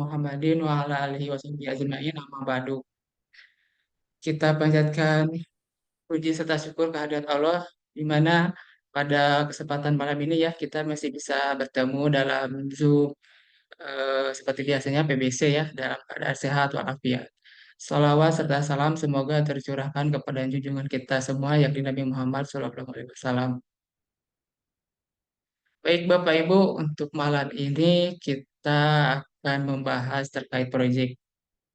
Muhammadin wa ala alihi wa sahbihi ajma'in amma ba'du. Kita panjatkan puji serta syukur kehadirat Allah di mana pada kesempatan malam ini ya kita masih bisa bertemu dalam Zoom seperti biasanya PBC ya dalam keadaan sehat walafiat. Salawat serta salam semoga tercurahkan kepada junjungan kita semua yakni Nabi Muhammad SAW. Baik Bapak Ibu, untuk malam ini kita akan membahas terkait proyek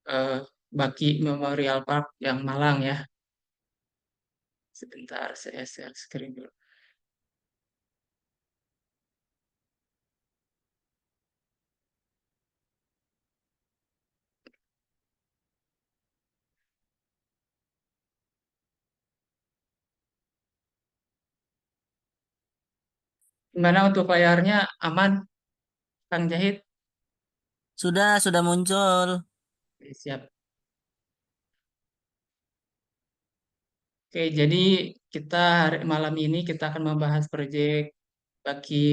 eh, Baki Memorial Park yang Malang ya. Sebentar, saya share screen dulu. Gimana untuk layarnya aman, Kang Jahit? Sudah muncul. Oke, siap. Oke, jadi kita malam ini kita akan membahas proyek Baki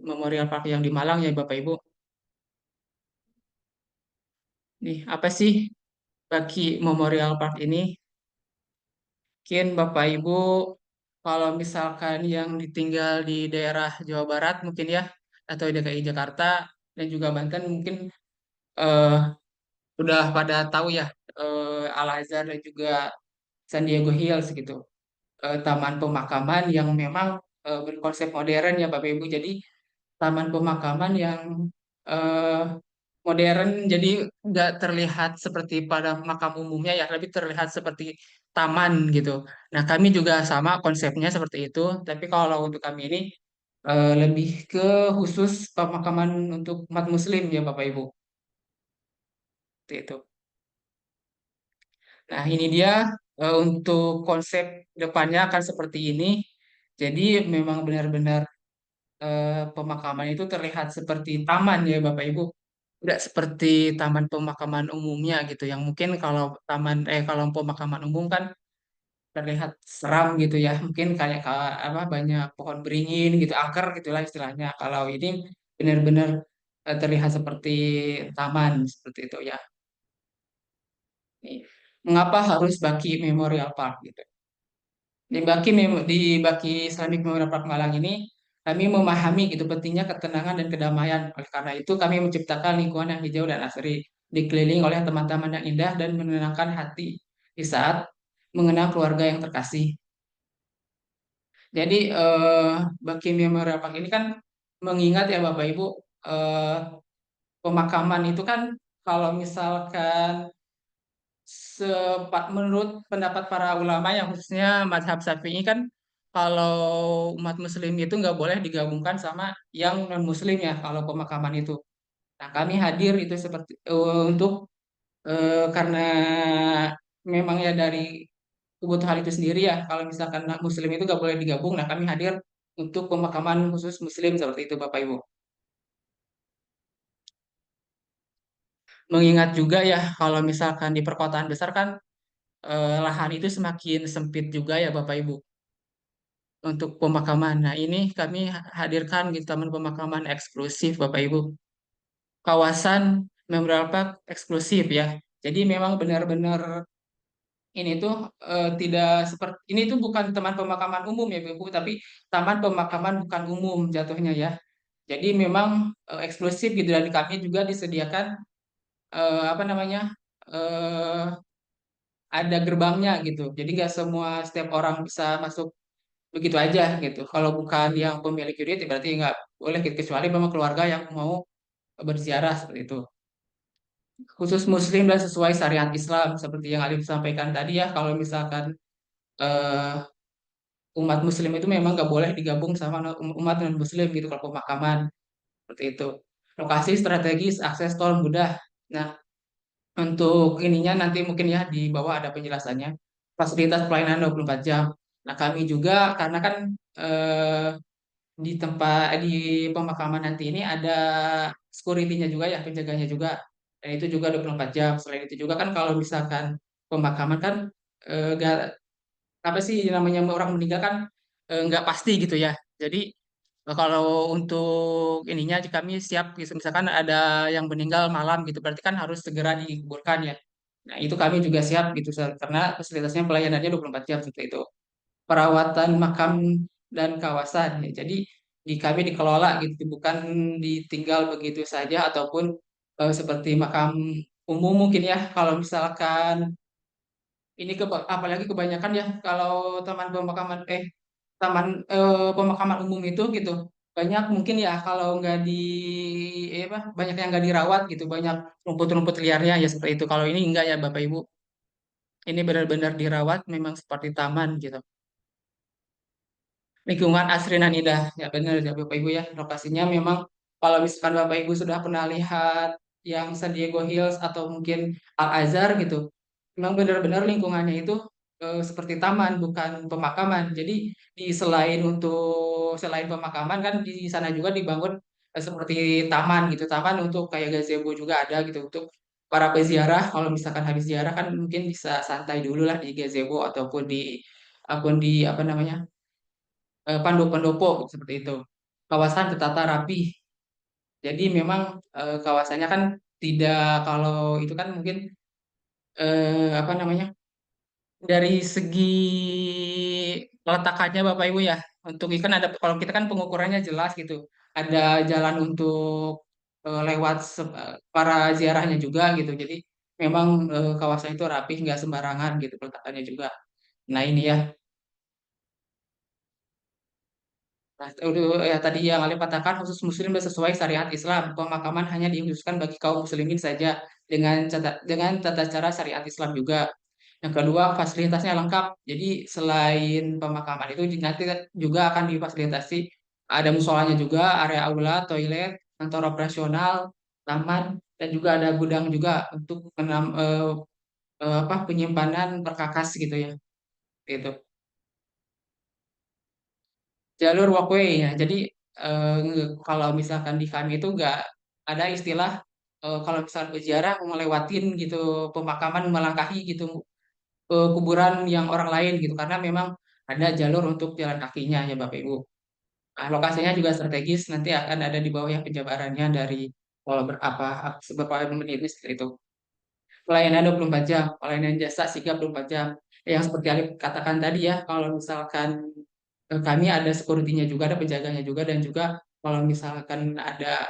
Memorial Park yang di Malang ya Bapak Ibu. Nih, apa sih Baki Memorial Park ini? Mungkin Bapak Ibu kalau misalkan yang ditinggal di daerah Jawa Barat mungkin ya atau di DKI Jakarta dan juga Banten mungkin eh, udah pada tahu ya Al Azhar dan juga San Diego Hills gitu. Taman pemakaman yang memang berkonsep modern ya Bapak Ibu. Jadi taman pemakaman yang eh, modern, jadi nggak terlihat seperti pada makam umumnya ya, lebih terlihat seperti taman gitu. Nah kami juga sama konsepnya seperti itu, tapi kalau untuk kami ini lebih ke khusus pemakaman untuk umat Muslim ya Bapak Ibu. Seperti itu. Nah ini dia untuk konsep depannya akan seperti ini. Jadi memang benar-benar pemakaman itu terlihat seperti taman ya Bapak Ibu, nggak seperti taman pemakaman umumnya gitu yang mungkin kalau pemakaman umum kan terlihat seram gitu ya, mungkin kayak apa banyak pohon beringin gitu, angker gitulah istilahnya. Kalau ini benar-benar terlihat seperti taman seperti itu ya. Nih, mengapa harus Baki Memorial Park gitu? Di Baki Islamic Memorial Park Malang ini kami memahami gitu pentingnya ketenangan dan kedamaian. Oleh karena itu kami menciptakan lingkungan yang hijau dan asri, dikelilingi oleh teman-teman yang indah dan menenangkan hati di saat mengenang keluarga yang terkasih. Jadi Baki Memorial Park ini kan mengingat ya Bapak Ibu, eh, pemakaman itu kan kalau misalkan menurut pendapat para ulama yang khususnya mazhab Syafi'i kan kalau umat muslim itu nggak boleh digabungkan sama yang non muslim ya kalau pemakaman itu. Nah kami hadir itu seperti untuk karena memang ya dari kebutuhan itu sendiri ya kalau misalkan muslim itu nggak boleh digabung. Nah kami hadir untuk pemakaman khusus muslim seperti itu Bapak Ibu. Mengingat juga ya kalau misalkan di perkotaan besar kan lahan itu semakin sempit juga ya Bapak Ibu untuk pemakaman. Nah, ini kami hadirkan gitu taman pemakaman eksklusif Bapak Ibu. Kawasan Memorial Park eksklusif ya. Jadi memang benar-benar ini tuh tidak seperti ini tuh bukan taman pemakaman umum ya Bapak Ibu, tapi taman pemakaman bukan umum jatuhnya ya. Jadi memang eksklusif gitu dan kami juga disediakan apa namanya? eh, ada gerbangnya gitu. Jadi nggak semua setiap orang bisa masuk begitu aja gitu. Kalau bukan yang pemilik unit ya berarti nggak boleh gitu. Kecuali memang keluarga yang mau berziarah seperti itu. Khusus Muslim dan sesuai syariat Islam seperti yang Alif sampaikan tadi ya. Kalau misalkan eh, umat Muslim itu memang nggak boleh digabung sama umat non Muslim gitu kalau pemakaman seperti itu. Lokasi strategis, akses tol mudah. Nah, untuk ininya nanti mungkin ya di bawah ada penjelasannya. Fasilitas pelayanan 24 jam. Nah, kami juga karena kan eh, di pemakaman nanti ini ada security-nya juga ya, penjaganya juga. Dan itu juga 24 jam. Selain itu juga kan kalau misalkan pemakaman kan nggak apa sih namanya orang meninggal kan nggak pasti gitu ya. Jadi Kalau untuk ininya kami siap gitu. Misalkan ada yang meninggal malam gitu, berarti kan harus segera dikuburkan ya. Nah, itu kami juga siap gitu, karena fasilitasnya pelayanannya 24 jam seperti itu. Perawatan makam dan kawasan ya. Jadi di kami dikelola gitu, bukan ditinggal begitu saja ataupun seperti makam umum mungkin ya. Kalau misalkan ini apalagi kebanyakan ya kalau taman pemakaman pemakaman umum itu gitu banyak mungkin ya kalau nggak di apa banyak yang nggak dirawat gitu, banyak rumput-rumput liarnya ya seperti itu. Kalau ini enggak ya Bapak Ibu, ini benar-benar dirawat memang seperti taman gitu. Lingkungan asri dan indah ya, benar ya Bapak Ibu ya, lokasinya memang kalau misalkan Bapak Ibu sudah pernah lihat yang San Diego Hills atau mungkin Al Azhar gitu, memang benar-benar lingkungannya itu seperti taman bukan pemakaman. Jadi selain pemakaman kan di sana juga dibangun seperti taman gitu, taman untuk kayak gazebo juga ada gitu untuk para peziarah. Kalau misalkan habis ziarah kan mungkin bisa santai dulu lah di gazebo ataupun di apa namanya, pendopo seperti itu. Kawasan tertata rapi. Jadi memang kawasannya kan tidak, kalau itu kan mungkin apa namanya, dari segi peletakannya Bapak Ibu ya. Untuk ikan ada, kalau kita kan pengukurannya jelas gitu. Ada jalan untuk lewat para ziarahnya juga gitu. Jadi memang kawasan itu rapi, nggak sembarangan gitu peletakannya juga. Nah ini ya. Nah, ya tadi yang Ali katakan khusus muslim dan sesuai syariat Islam. Pemakaman hanya dikhususkan bagi kaum muslimin saja dengan tata cara syariat Islam juga. Yang kedua, fasilitasnya lengkap. Jadi selain pemakaman itu nanti juga akan difasilitasi ada musolanya juga, area aula, toilet, kantor operasional, taman, dan juga ada gudang juga untuk penyimpanan perkakas gitu ya. Gitu. Jalur walkway ya. Jadi kalau misalkan di kami itu nggak ada istilah kalau misalkan berziarah ngelewatin gitu pemakaman, melangkahi gitu kuburan yang orang lain gitu, karena memang ada jalur untuk jalan kakinya ya Bapak Ibu. Nah, lokasinya juga strategis, nanti akan ada di bawah yang penjabarannya dari kalau beberapa menit seperti itu. Pelayanan 24 jam, pelayanan jasa sigap 24 jam. Yang seperti Alif katakan tadi ya, kalau misalkan kami ada security-nya juga, ada penjaganya juga, dan juga kalau misalkan ada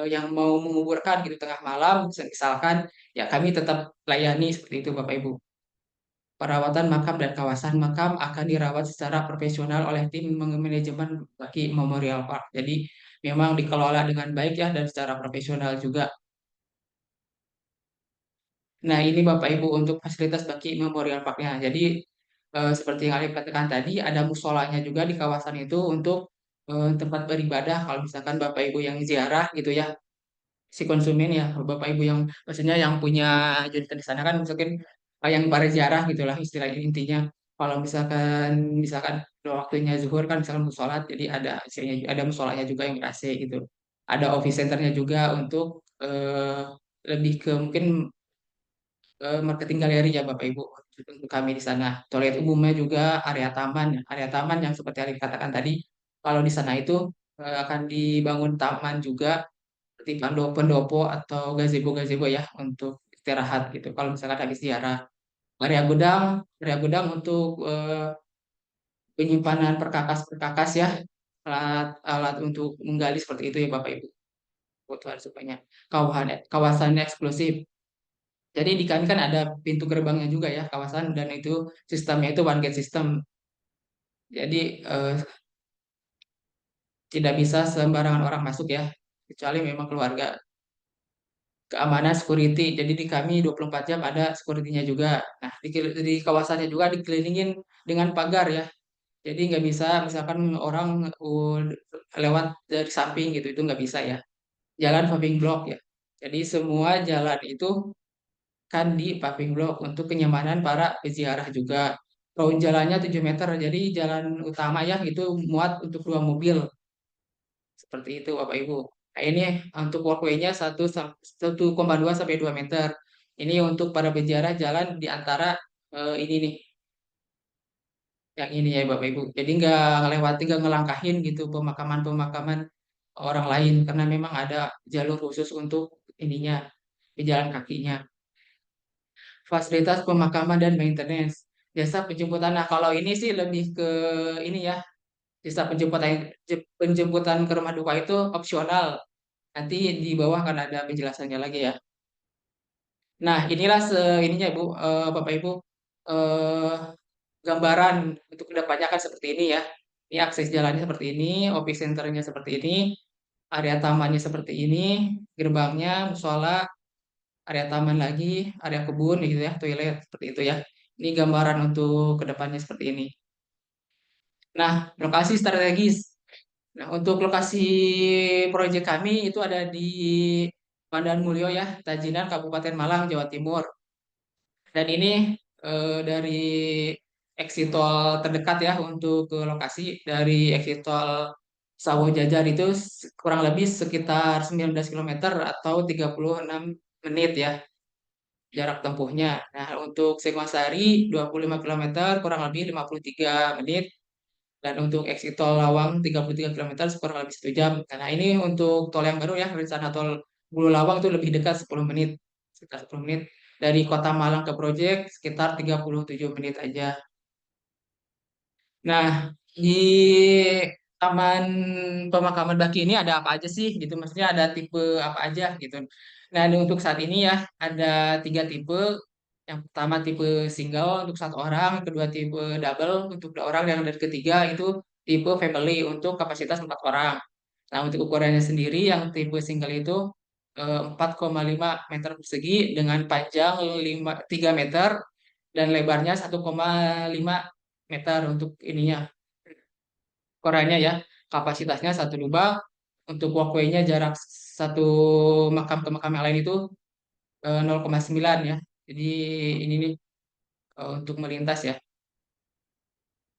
yang mau menguburkan gitu tengah malam, misalkan ya kami tetap layani seperti itu Bapak Ibu. Perawatan makam dan kawasan makam akan dirawat secara profesional oleh tim manajemen bagi Memorial Park. Jadi memang dikelola dengan baik ya dan secara profesional juga. Nah, ini Bapak Ibu untuk fasilitas bagi Memorial Parknya. Jadi seperti yang Alif katakan tadi, ada musolanya juga di kawasan itu untuk tempat beribadah. Kalau misalkan Bapak Ibu yang ziarah gitu ya, si konsumen ya, Bapak Ibu yang maksudnya yang punya julukan di sana kan mungkin yang para ziarah gitulah istilah intinya. Kalau misalkan udah waktunya zuhur kan misalkan musolat, jadi ada musolanya juga yang ber-AC gitu. Ada office centernya juga untuk lebih ke mungkin marketing galeri ya Bapak Ibu untuk kami di sana. Toilet umumnya juga area taman yang seperti yang dikatakan tadi. Kalau di sana itu akan dibangun taman juga seperti pendopo atau gazebo-gazebo ya untuk istirahat gitu. Kalau misalkan habis ziarah, area gudang untuk penyimpanan perkakas-perkakas ya, alat untuk menggali seperti itu ya Bapak Ibu. Kebutuhan supaya kawasan eksklusif. Jadi di kami kan ada pintu gerbangnya juga ya kawasan, dan itu sistemnya itu one gate system. Jadi tidak bisa sembarangan orang masuk ya, kecuali memang keluarga. Keamanan security. Jadi di kami 24 jam ada security-nya juga. Nah, di kawasannya juga dikelilingin dengan pagar ya. Jadi nggak bisa misalkan orang lewat dari samping gitu, itu nggak bisa ya. Jalan paving block ya. Jadi semua jalan itu kan di paving block untuk kenyamanan para peziarah juga. Bahu jalannya 7 meter, jadi jalan utama ya itu muat untuk 2 mobil. Seperti itu Bapak Ibu. Nah, ini untuk walkway-nya 1,2 sampai 2 meter. Ini untuk para peziarah jalan di antara ini nih. yang ini ya Bapak Ibu. Jadi nggak ngelewati, nggak ngelangkahin gitu pemakaman-pemakaman orang lain karena memang ada jalur khusus untuk ininya, pejalan kakinya. Fasilitas pemakaman dan maintenance. Jasa penjemputan. Nah, kalau ini sih lebih ke ini ya, jasa penjemputan ke rumah duka itu opsional. Nanti di bawah kan ada penjelasannya lagi ya. Nah, inilah ininya Ibu, Bapak Ibu, eh, gambaran untuk kedepannya kan seperti ini ya. Ini akses jalannya seperti ini, office centernya seperti ini, area tamannya seperti ini, gerbangnya, musola, area taman lagi, area kebun gitu ya, toilet seperti itu ya. Ini gambaran untuk kedepannya seperti ini. Nah, lokasi strategis. Nah, untuk lokasi proyek kami itu ada di Pandan Mulyo ya, Tajinan, Kabupaten Malang, Jawa Timur. Dan ini dari exit tol terdekat ya untuk ke lokasi dari exit tol Sawo Jajar itu kurang lebih sekitar 19 kilometer atau 36 menit ya jarak tempuhnya. Nah, untuk Singosari 25 kilometer kurang lebih 53 menit dan untuk exit tol Lawang 33 kilometer kurang lebih 1 jam. Nah, ini untuk tol yang baru ya, rencana tol Bulu Lawang itu lebih dekat 10 menit, sekitar 10 menit. Dari Kota Malang ke Project sekitar 37 menit aja. Nah, di Taman Pemakaman Baki ini ada apa aja sih gitu? Maksudnya ada tipe apa aja gitu. Nah, ini untuk saat ini ya ada 3 tipe. Yang pertama tipe single untuk 1 orang, yang kedua tipe double untuk 2 orang, dan ketiga itu tipe family untuk kapasitas 4 orang. Nah, untuk ukurannya sendiri yang tipe single itu 4,5 meter persegi dengan panjang 3 meter dan lebarnya 1,5 meter untuk ininya ukurannya ya. Kapasitasnya 1 lubang. Untuk walkway-nya jarak satu makam ke makam yang lain itu 0,9 ya. Jadi ini nih untuk melintas ya.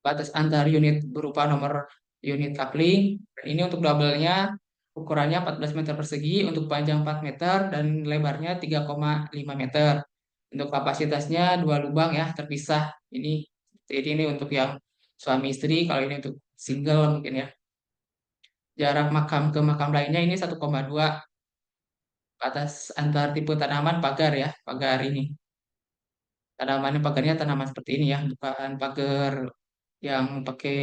Batas antar unit berupa nomor unit coupling. Dan ini untuk double-nya ukurannya 14 meter persegi untuk panjang 4 meter dan lebarnya 3,5 meter. Untuk kapasitasnya 2 lubang ya terpisah. Ini untuk yang suami istri, kalau ini untuk single mungkin ya. Jarak makam ke makam lainnya ini 1,2 batas antar tipe tanaman pagar ya, pagar ini. Tanamannya pagarnya tanaman seperti ini ya, bukan pagar yang pakai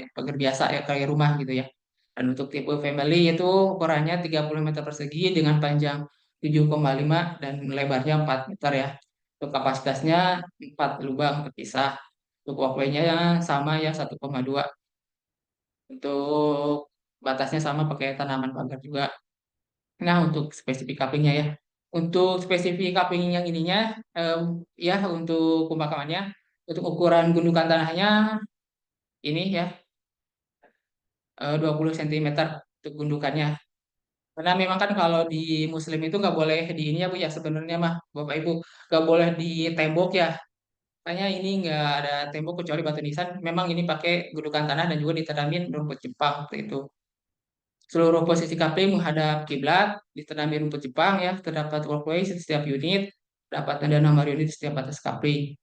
pagar biasa ya kayak rumah gitu ya. Dan untuk tipe family itu ukurannya 30 meter persegi dengan panjang 7,5 dan lebarnya 4 meter ya. Untuk kapasitasnya 4 lubang terpisah. Untuk walkway-nya sama ya 1,2. Untuk batasnya sama pakai tanaman pagar juga. Nah, untuk spesifik couplingnya ya. Untuk spesifik coupling yang ininya, ya untuk pemakamannya, untuk ukuran gundukan tanahnya ini ya 20 cm untuk gundukannya. Karena memang kan kalau di Muslim itu nggak boleh di ini ya Bu ya sebenarnya mah Bapak Ibu nggak boleh di tembok ya. Makanya ini nggak ada tembok kecuali batu nisan. Memang ini pakai gundukan tanah dan juga ditanamin rumput Jepang seperti itu. Seluruh posisi kapling menghadap kiblat, ditanami rumput Jepang ya, terdapat walkway di setiap unit, dapat ada nomor unit di setiap batas kapling.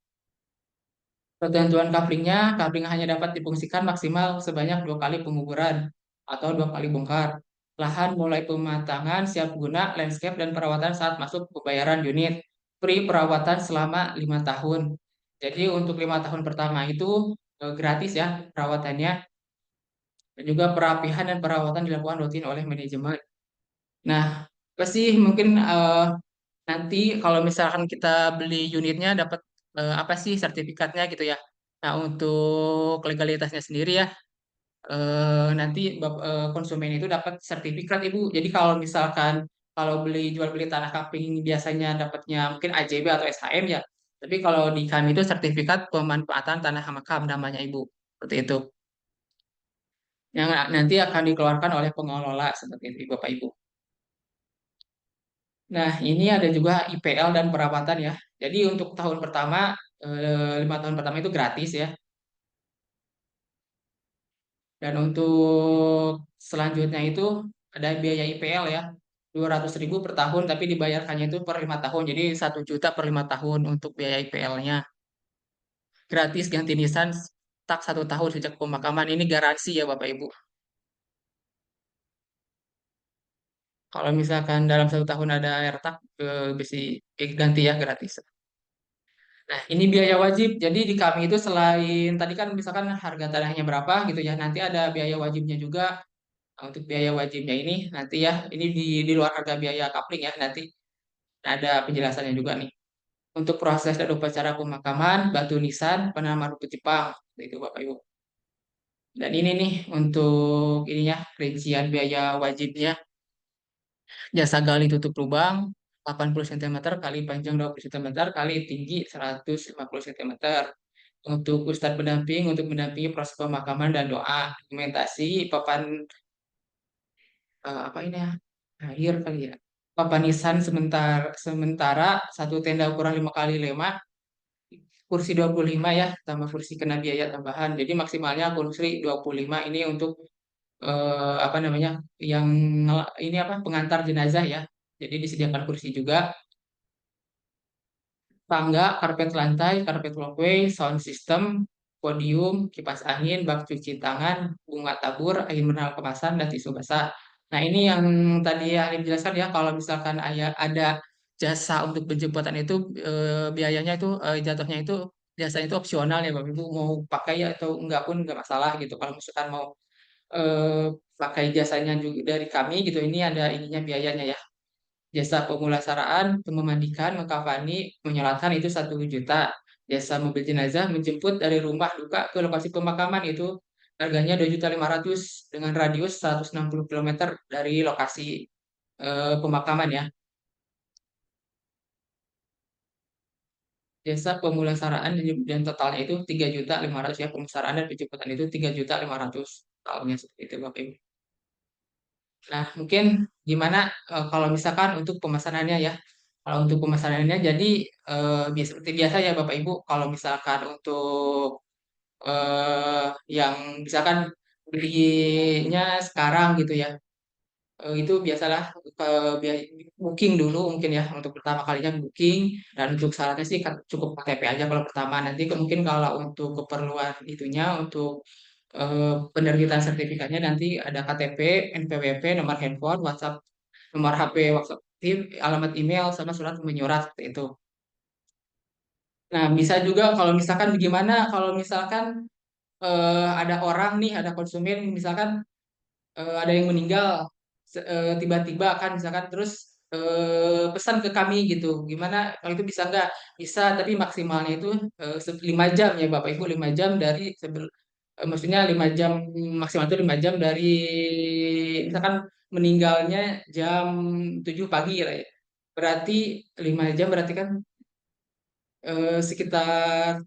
Ketentuan kapling hanya dapat difungsikan maksimal sebanyak 2 kali penguburan atau 2 kali bongkar. Lahan mulai pematangan, siap guna, landscape, dan perawatan saat masuk pembayaran unit. Free perawatan selama 5 tahun. Jadi untuk 5 tahun pertama itu gratis ya perawatannya. Dan juga perapihan dan perawatan dilakukan rutin oleh manajemen. Nah, apa sih mungkin nanti kalau misalkan kita beli unitnya dapat apa sih sertifikatnya gitu ya. Nah, untuk legalitasnya sendiri ya, nanti konsumen itu dapat sertifikat Ibu. Jadi kalau misalkan kalau jual beli tanah kapling biasanya dapatnya mungkin AJB atau SHM ya. Tapi kalau di kami itu sertifikat pemanfaatan tanah makam namanya Ibu. Seperti itu. Yang nanti akan dikeluarkan oleh pengelola seperti itu Bapak Ibu. Nah, ini ada juga IPL dan perawatan ya. Jadi untuk tahun pertama, 5 tahun pertama itu gratis ya. Dan untuk selanjutnya itu ada biaya IPL ya. 200.000 per tahun, tapi dibayarkannya itu per 5 tahun. Jadi 1 juta per 5 tahun untuk biaya IPL-nya. gratis ganti nisan tak 1 tahun sejak pemakaman. Ini garansi ya Bapak Ibu. Kalau misalkan dalam 1 tahun ada retak, besi ganti ya gratis. Nah, ini biaya wajib. Jadi di kami itu selain tadi kan misalkan harga tanahnya berapa gitu ya, nanti ada biaya wajibnya juga. Nah, untuk biaya wajibnya ini nanti ya, ini di luar harga biaya kapling ya, nanti ada penjelasannya juga nih. Untuk proses dan upacara pemakaman, batu nisan, penanaman rumput Jepang, itu Bapak Ibu. Dan ini nih untuk ininya rincian biaya wajibnya. Jasa gali tutup lubang 80 cm kali panjang 20 cm kali tinggi 150 cm. Untuk ustadz pendamping untuk mendampingi proses pemakaman dan doa, dokumentasi papan apa ini ya? Akhir kali ya. Papan nisan sementara sementara satu tenda ukuran 5 kali 5 kursi 25 ya, tambah kursi kena biaya tambahan. Jadi maksimalnya kursi 25 ini untuk apa namanya? Yang ini apa? Pengantar jenazah ya. Jadi disediakan kursi juga, tangga, karpet lantai, karpet walkway, sound system, podium, kipas angin, bak cuci tangan, bunga tabur, air mineral kemasan, dan tisu basah. Nah, ini yang tadi Alif jelaskan ya, kalau misalkan ada jasa untuk penjemputan itu biayanya itu jatuhnya itu jasanya itu opsional ya Bapak Ibu, mau pakai atau enggak pun enggak masalah gitu. Kalau misalkan mau eh, pakai jasanya juga dari kami gitu, ini ada ininya biayanya ya. Jasa pemulasaraan, memandikan, mengkafani, menyolatkan itu 1 juta. Jasa mobil jenazah menjemput dari rumah duka ke lokasi pemakaman itu harganya 2.500.000 dengan radius 160 km dari lokasi pemakaman ya. Jasa pemulasaraan dan totalnya itu 3.500.000 ya, pemulasaraan dan penjemputan itu 3.500.000 totalnya seperti itu Bapak Ibu. Nah, mungkin gimana kalau misalkan untuk pemesanannya ya. Kalau untuk pemesanannya jadi seperti biasa ya Bapak Ibu, kalau misalkan untuk yang misalkan belinya sekarang gitu ya, itu biasalah booking dulu mungkin ya untuk pertama kalinya booking, dan untuk syaratnya sih cukup KTP aja kalau pertama. Nanti mungkin kalau untuk keperluan itunya untuk penerbitan sertifikatnya nanti ada KTP, NPWP, nomor handphone, WhatsApp, nomor HP, WhatsApp, alamat email sama surat menyurat seperti itu. Nah, bisa juga kalau misalkan gimana kalau misalkan ada orang nih, ada konsumen misalkan ada yang meninggal tiba-tiba kan misalkan terus pesan ke kami gitu. Gimana kalau itu bisa nggak? Bisa, tapi maksimalnya itu 5 jam ya Bapak Ibu, 5 jam dari maksudnya 5 jam maksimal itu 5 jam dari misalkan meninggalnya jam 7 pagi lah ya. Berarti 5 jam berarti kan sekitar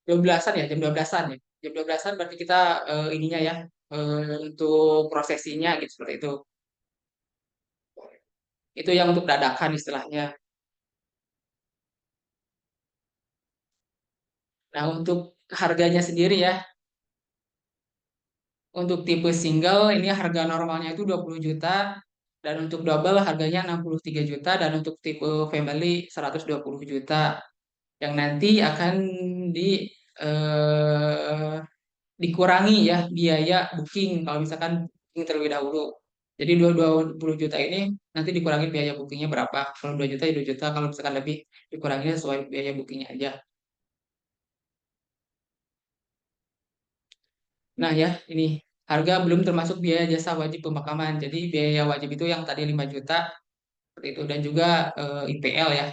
12-an ya, jam 12-an ya. Jam 12-an berarti kita ininya ya untuk prosesinya gitu seperti itu. Itu yang untuk dadakan istilahnya. Nah, untuk harganya sendiri ya, untuk tipe single ini harga normalnya itu 20 juta, dan untuk double harganya 63 juta, dan untuk tipe family 120 juta yang nanti akan di eh, dikurangi ya biaya booking kalau misalkan booking terlebih dahulu. Jadi 20 juta ini nanti dikurangi biaya bookingnya berapa. Kalau 2 juta ya 2 juta, kalau misalkan lebih dikurangi sesuai biaya bookingnya aja. Nah ya, ini harga belum termasuk biaya jasa wajib pemakaman. Jadi biaya wajib itu yang tadi 5 juta seperti itu, dan juga IPL ya.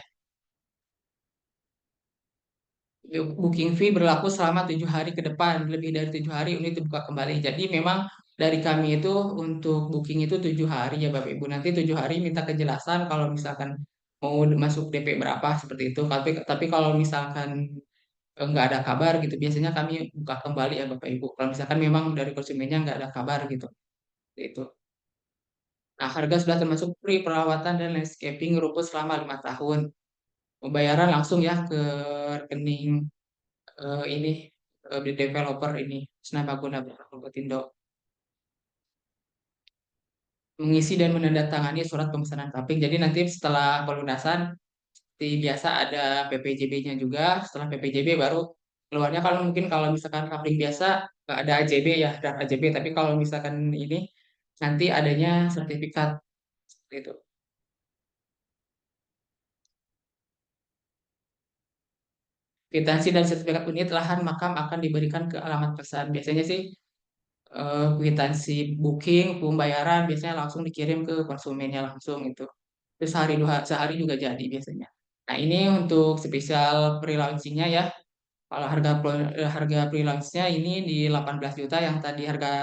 Booking fee berlaku selama 7 hari ke depan. Lebih dari 7 hari unit dibuka kembali. Jadi memang dari kami itu untuk booking itu 7 hari ya Bapak Ibu. Nanti 7 hari minta kejelasan kalau misalkan mau masuk DP berapa seperti itu. Tapi kalau misalkan nggak ada kabar gitu, biasanya kami buka kembali ya Bapak Ibu. Kalau misalkan memang dari konsumennya nggak ada kabar gitu. Itu. Nah, harga sudah termasuk free perawatan dan landscaping rumput selama 5 tahun. Pembayaran langsung ya ke rekening ini di developer ini Senapaguna Propertindo. Mengisi dan menandatangani surat pemesanan kapling. Jadi nanti setelah pelunasan seperti biasa ada PPJB-nya juga. Setelah PPJB baru keluarnya, kalau mungkin kalau misalkan kafling biasa nggak ada AJB ya, draft AJB. Tapi kalau misalkan ini nanti adanya sertifikat seperti itu. Kwitansi dan sertifikat unit lahan makam akan diberikan ke alamat pesan. Biasanya sih kwitansi booking, pembayaran biasanya langsung dikirim ke konsumennya langsung itu. Terus sehari juga jadi biasanya. Nah, ini untuk spesial pre-launchingnya ya. Kalau harga pre-launchnya ini di 18 juta, yang tadi harga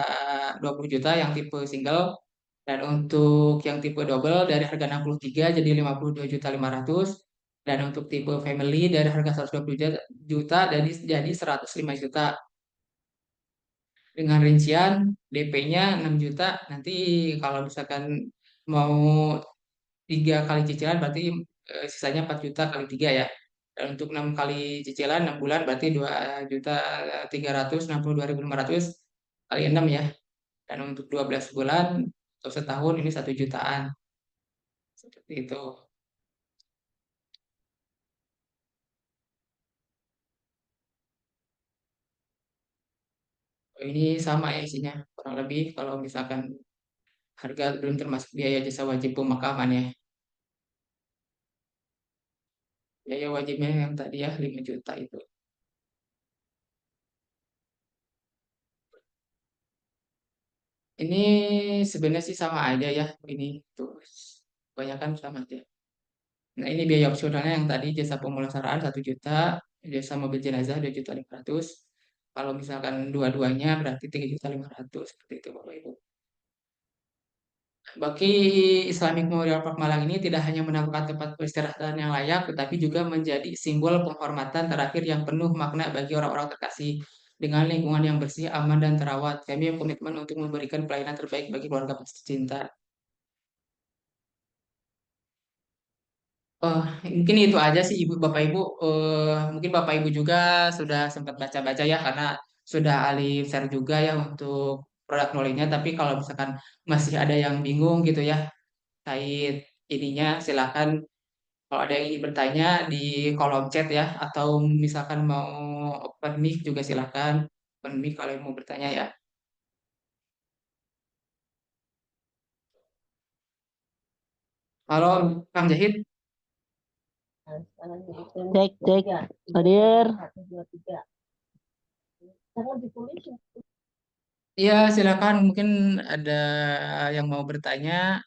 20 juta yang tipe single. Dan untuk yang tipe double dari harga 63 jadi 52.500.000. Dan untuk tipe family dari harga 120 juta jadi 105 juta. Dengan rincian DP-nya 6 juta. Nanti kalau misalkan mau 3 kali cicilan berarti sisanya 4 juta kali 3 ya. Dan untuk 6 kali cicilan 6 bulan berarti 2.362.500 kali 6 ya. Dan untuk 12 bulan atau setahun ini 1 jutaan. Seperti itu. Ini sama ya isinya. Kurang lebih kalau misalkan harga belum termasuk biaya jasa wajib pemakaman ya. Biaya wajibnya yang tadi ya 5 juta itu. Ini sebenarnya sih sama aja ya. Ini tuh kebanyakan sama aja. Nah, ini biaya opsionalnya yang tadi jasa pemulasaran 1 juta, jasa mobil jenazah 2.500.000. Kalau misalkan dua-duanya berarti 3.500.000 seperti itu Bapak Ibu. Bagi Islamic Memorial Park Malang ini tidak hanya menampilkan tempat peristirahatan yang layak, tetapi juga menjadi simbol penghormatan terakhir yang penuh makna bagi orang-orang terkasih. Dengan lingkungan yang bersih, aman, dan terawat, kami komitmen untuk memberikan pelayanan terbaik bagi keluarga pecinta. Oh, mungkin itu aja sih Ibu Bapak Ibu. Mungkin Bapak Ibu juga sudah sempat baca-baca ya, karena sudah ahli share juga ya untuk produk knowledge-nya. Tapi kalau misalkan masih ada yang bingung gitu ya kait ininya, silakan kalau ada yang ingin bertanya di kolom chat ya, atau misalkan mau open mic juga silakan open mic kalau yang mau bertanya ya. Kalau Kang Jahid, Cek, cek. Hadir. ya silakan mungkin ada yang mau bertanya.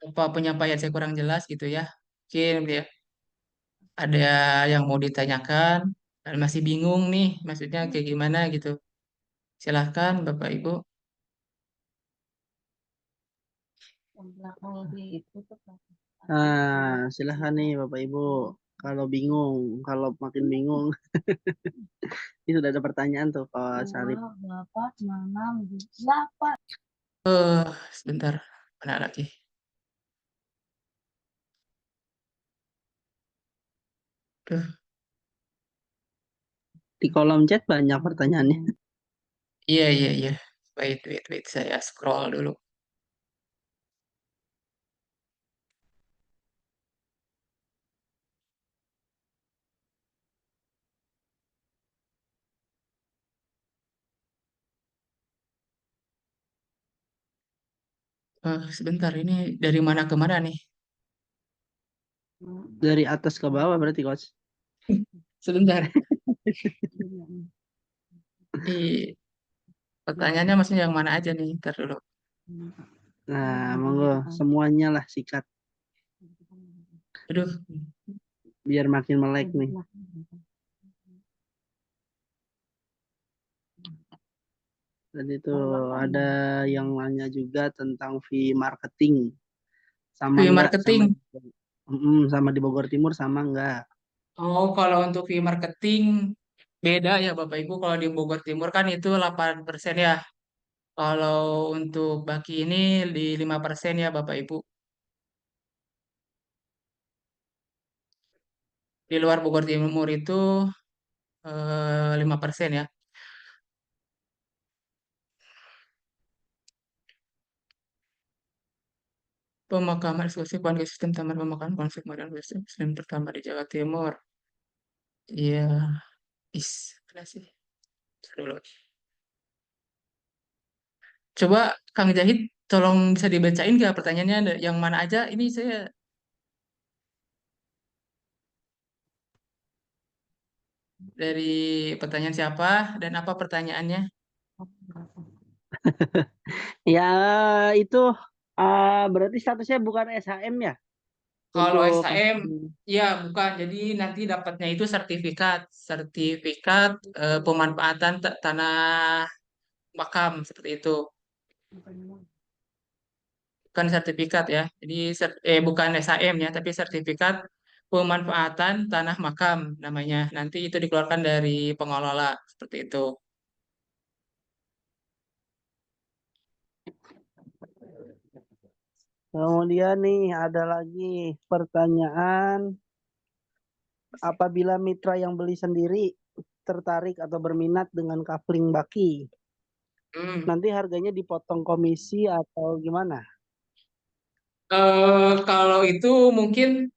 Apa penyampaian saya kurang jelas gitu ya. Mungkin ya ada yang mau ditanyakan dan masih bingung nih, maksudnya kayak gimana gitu. Silahkan Bapak Ibu. Silahkan nih Bapak Ibu. Kalau bingung, kalau makin bingung, ini sudah ada pertanyaan tuh Pak Sarip. Sebentar, mana lagi? Tuh, Di kolom chat banyak pertanyaannya. iya iya iya. Wait wait wait, saya scroll dulu. Sebentar, ini dari mana ke mana nih? Dari atas ke bawah berarti Coach. Sebentar. Di pertanyaannya maksudnya yang mana aja nih? Ntar dulu. Nah, monggo semuanya lah sikat Aduh. biar makin melek nih. Dan itu ada yang nanya juga tentang fee marketing. Sama Fee enggak sama marketing. sama di Bogor Timur sama enggak? Oh, kalau untuk fee marketing beda ya Bapak Ibu. Kalau di Bogor Timur kan itu 8% ya. Kalau untuk Baki ini di 5% ya Bapak Ibu. Di luar Bogor Timur itu 5% ya. Pemakaman eksklusif warga sistem Taman Pemakaman Konsep Modern Muslim pertama di Jawa Timur. Iya, is, mana sih? Dulu. Coba Kang Jahid, tolong bisa dibacain nggak pertanyaannya yang mana aja? Ini saya dari pertanyaan siapa dan apa pertanyaannya? Ya itu berarti statusnya bukan SHM ya Kalau untuk SHM, ya bukan. Jadi nanti dapatnya itu sertifikat, sertifikat pemanfaatan tanah makam seperti itu. Bukan sertifikat ya. Jadi bukan SHM ya, tapi sertifikat pemanfaatan tanah makam namanya. Nanti itu dikeluarkan dari pengelola seperti itu. kemudian nih ada lagi pertanyaan apabila mitra yang beli sendiri tertarik atau berminat dengan kafling baki, Hmm. nanti harganya dipotong komisi atau gimana? Kalau itu mungkin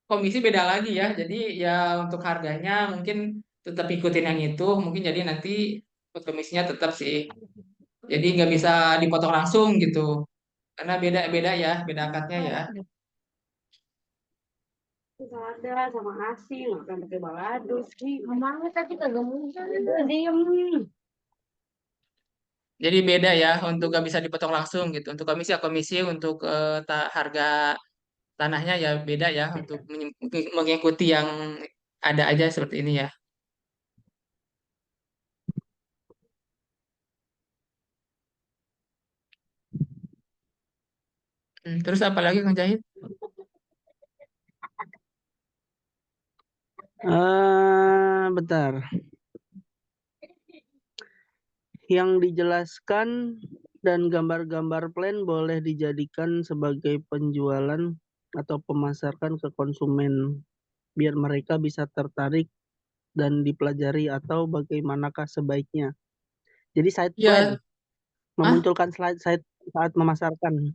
komisi beda lagi ya. Jadi ya untuk harganya mungkin tetap ikutin yang itu. Mungkin jadi nanti untuk komisinya tetap sih. Jadi nggak bisa dipotong langsung gitu. Karena beda-beda ya, beda akadnya ya. Ada sama asing, nggak pakai balado sih. Mamanya tadi kagak mungkin. Diem. Jadi beda ya untuk nggak bisa dipotong langsung gitu. Untuk komisi ya komisi, untuk harga tanahnya ya beda ya untuk mengikuti yang ada aja seperti ini ya. Terus apa lagi Kang Jahit? Bentar. Yang dijelaskan dan gambar-gambar plan boleh dijadikan sebagai penjualan atau pemasaran ke konsumen biar mereka bisa tertarik dan dipelajari atau bagaimanakah sebaiknya. Jadi side plan, Ya, ah, memunculkan slide side saat memasarkan.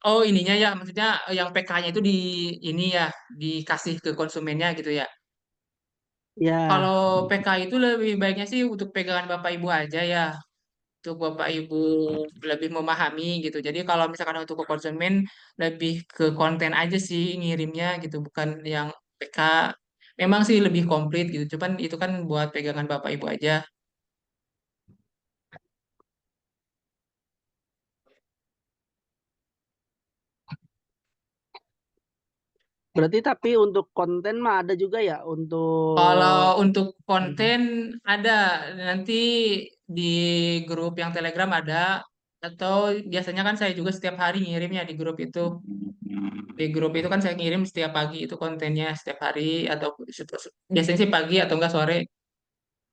oh ininya ya, maksudnya yang PK-nya itu di ini ya, dikasih ke konsumennya gitu ya. Ya, Kalau PK itu lebih baiknya sih untuk pegangan Bapak Ibu aja ya, untuk Bapak Ibu lebih memahami gitu. Jadi kalau misalkan untuk ke konsumen lebih ke konten aja sih ngirimnya gitu, bukan yang PK. Memang sih lebih komplit gitu, cuman itu kan buat pegangan Bapak Ibu aja. berarti tapi untuk konten mah ada juga ya Kalau untuk untuk konten ada nanti di grup yang Telegram ada, atau biasanya kan saya juga setiap hari ngirimnya di grup itu. Di grup itu kan saya ngirim setiap pagi itu kontennya setiap hari, atau biasanya sih pagi atau enggak sore,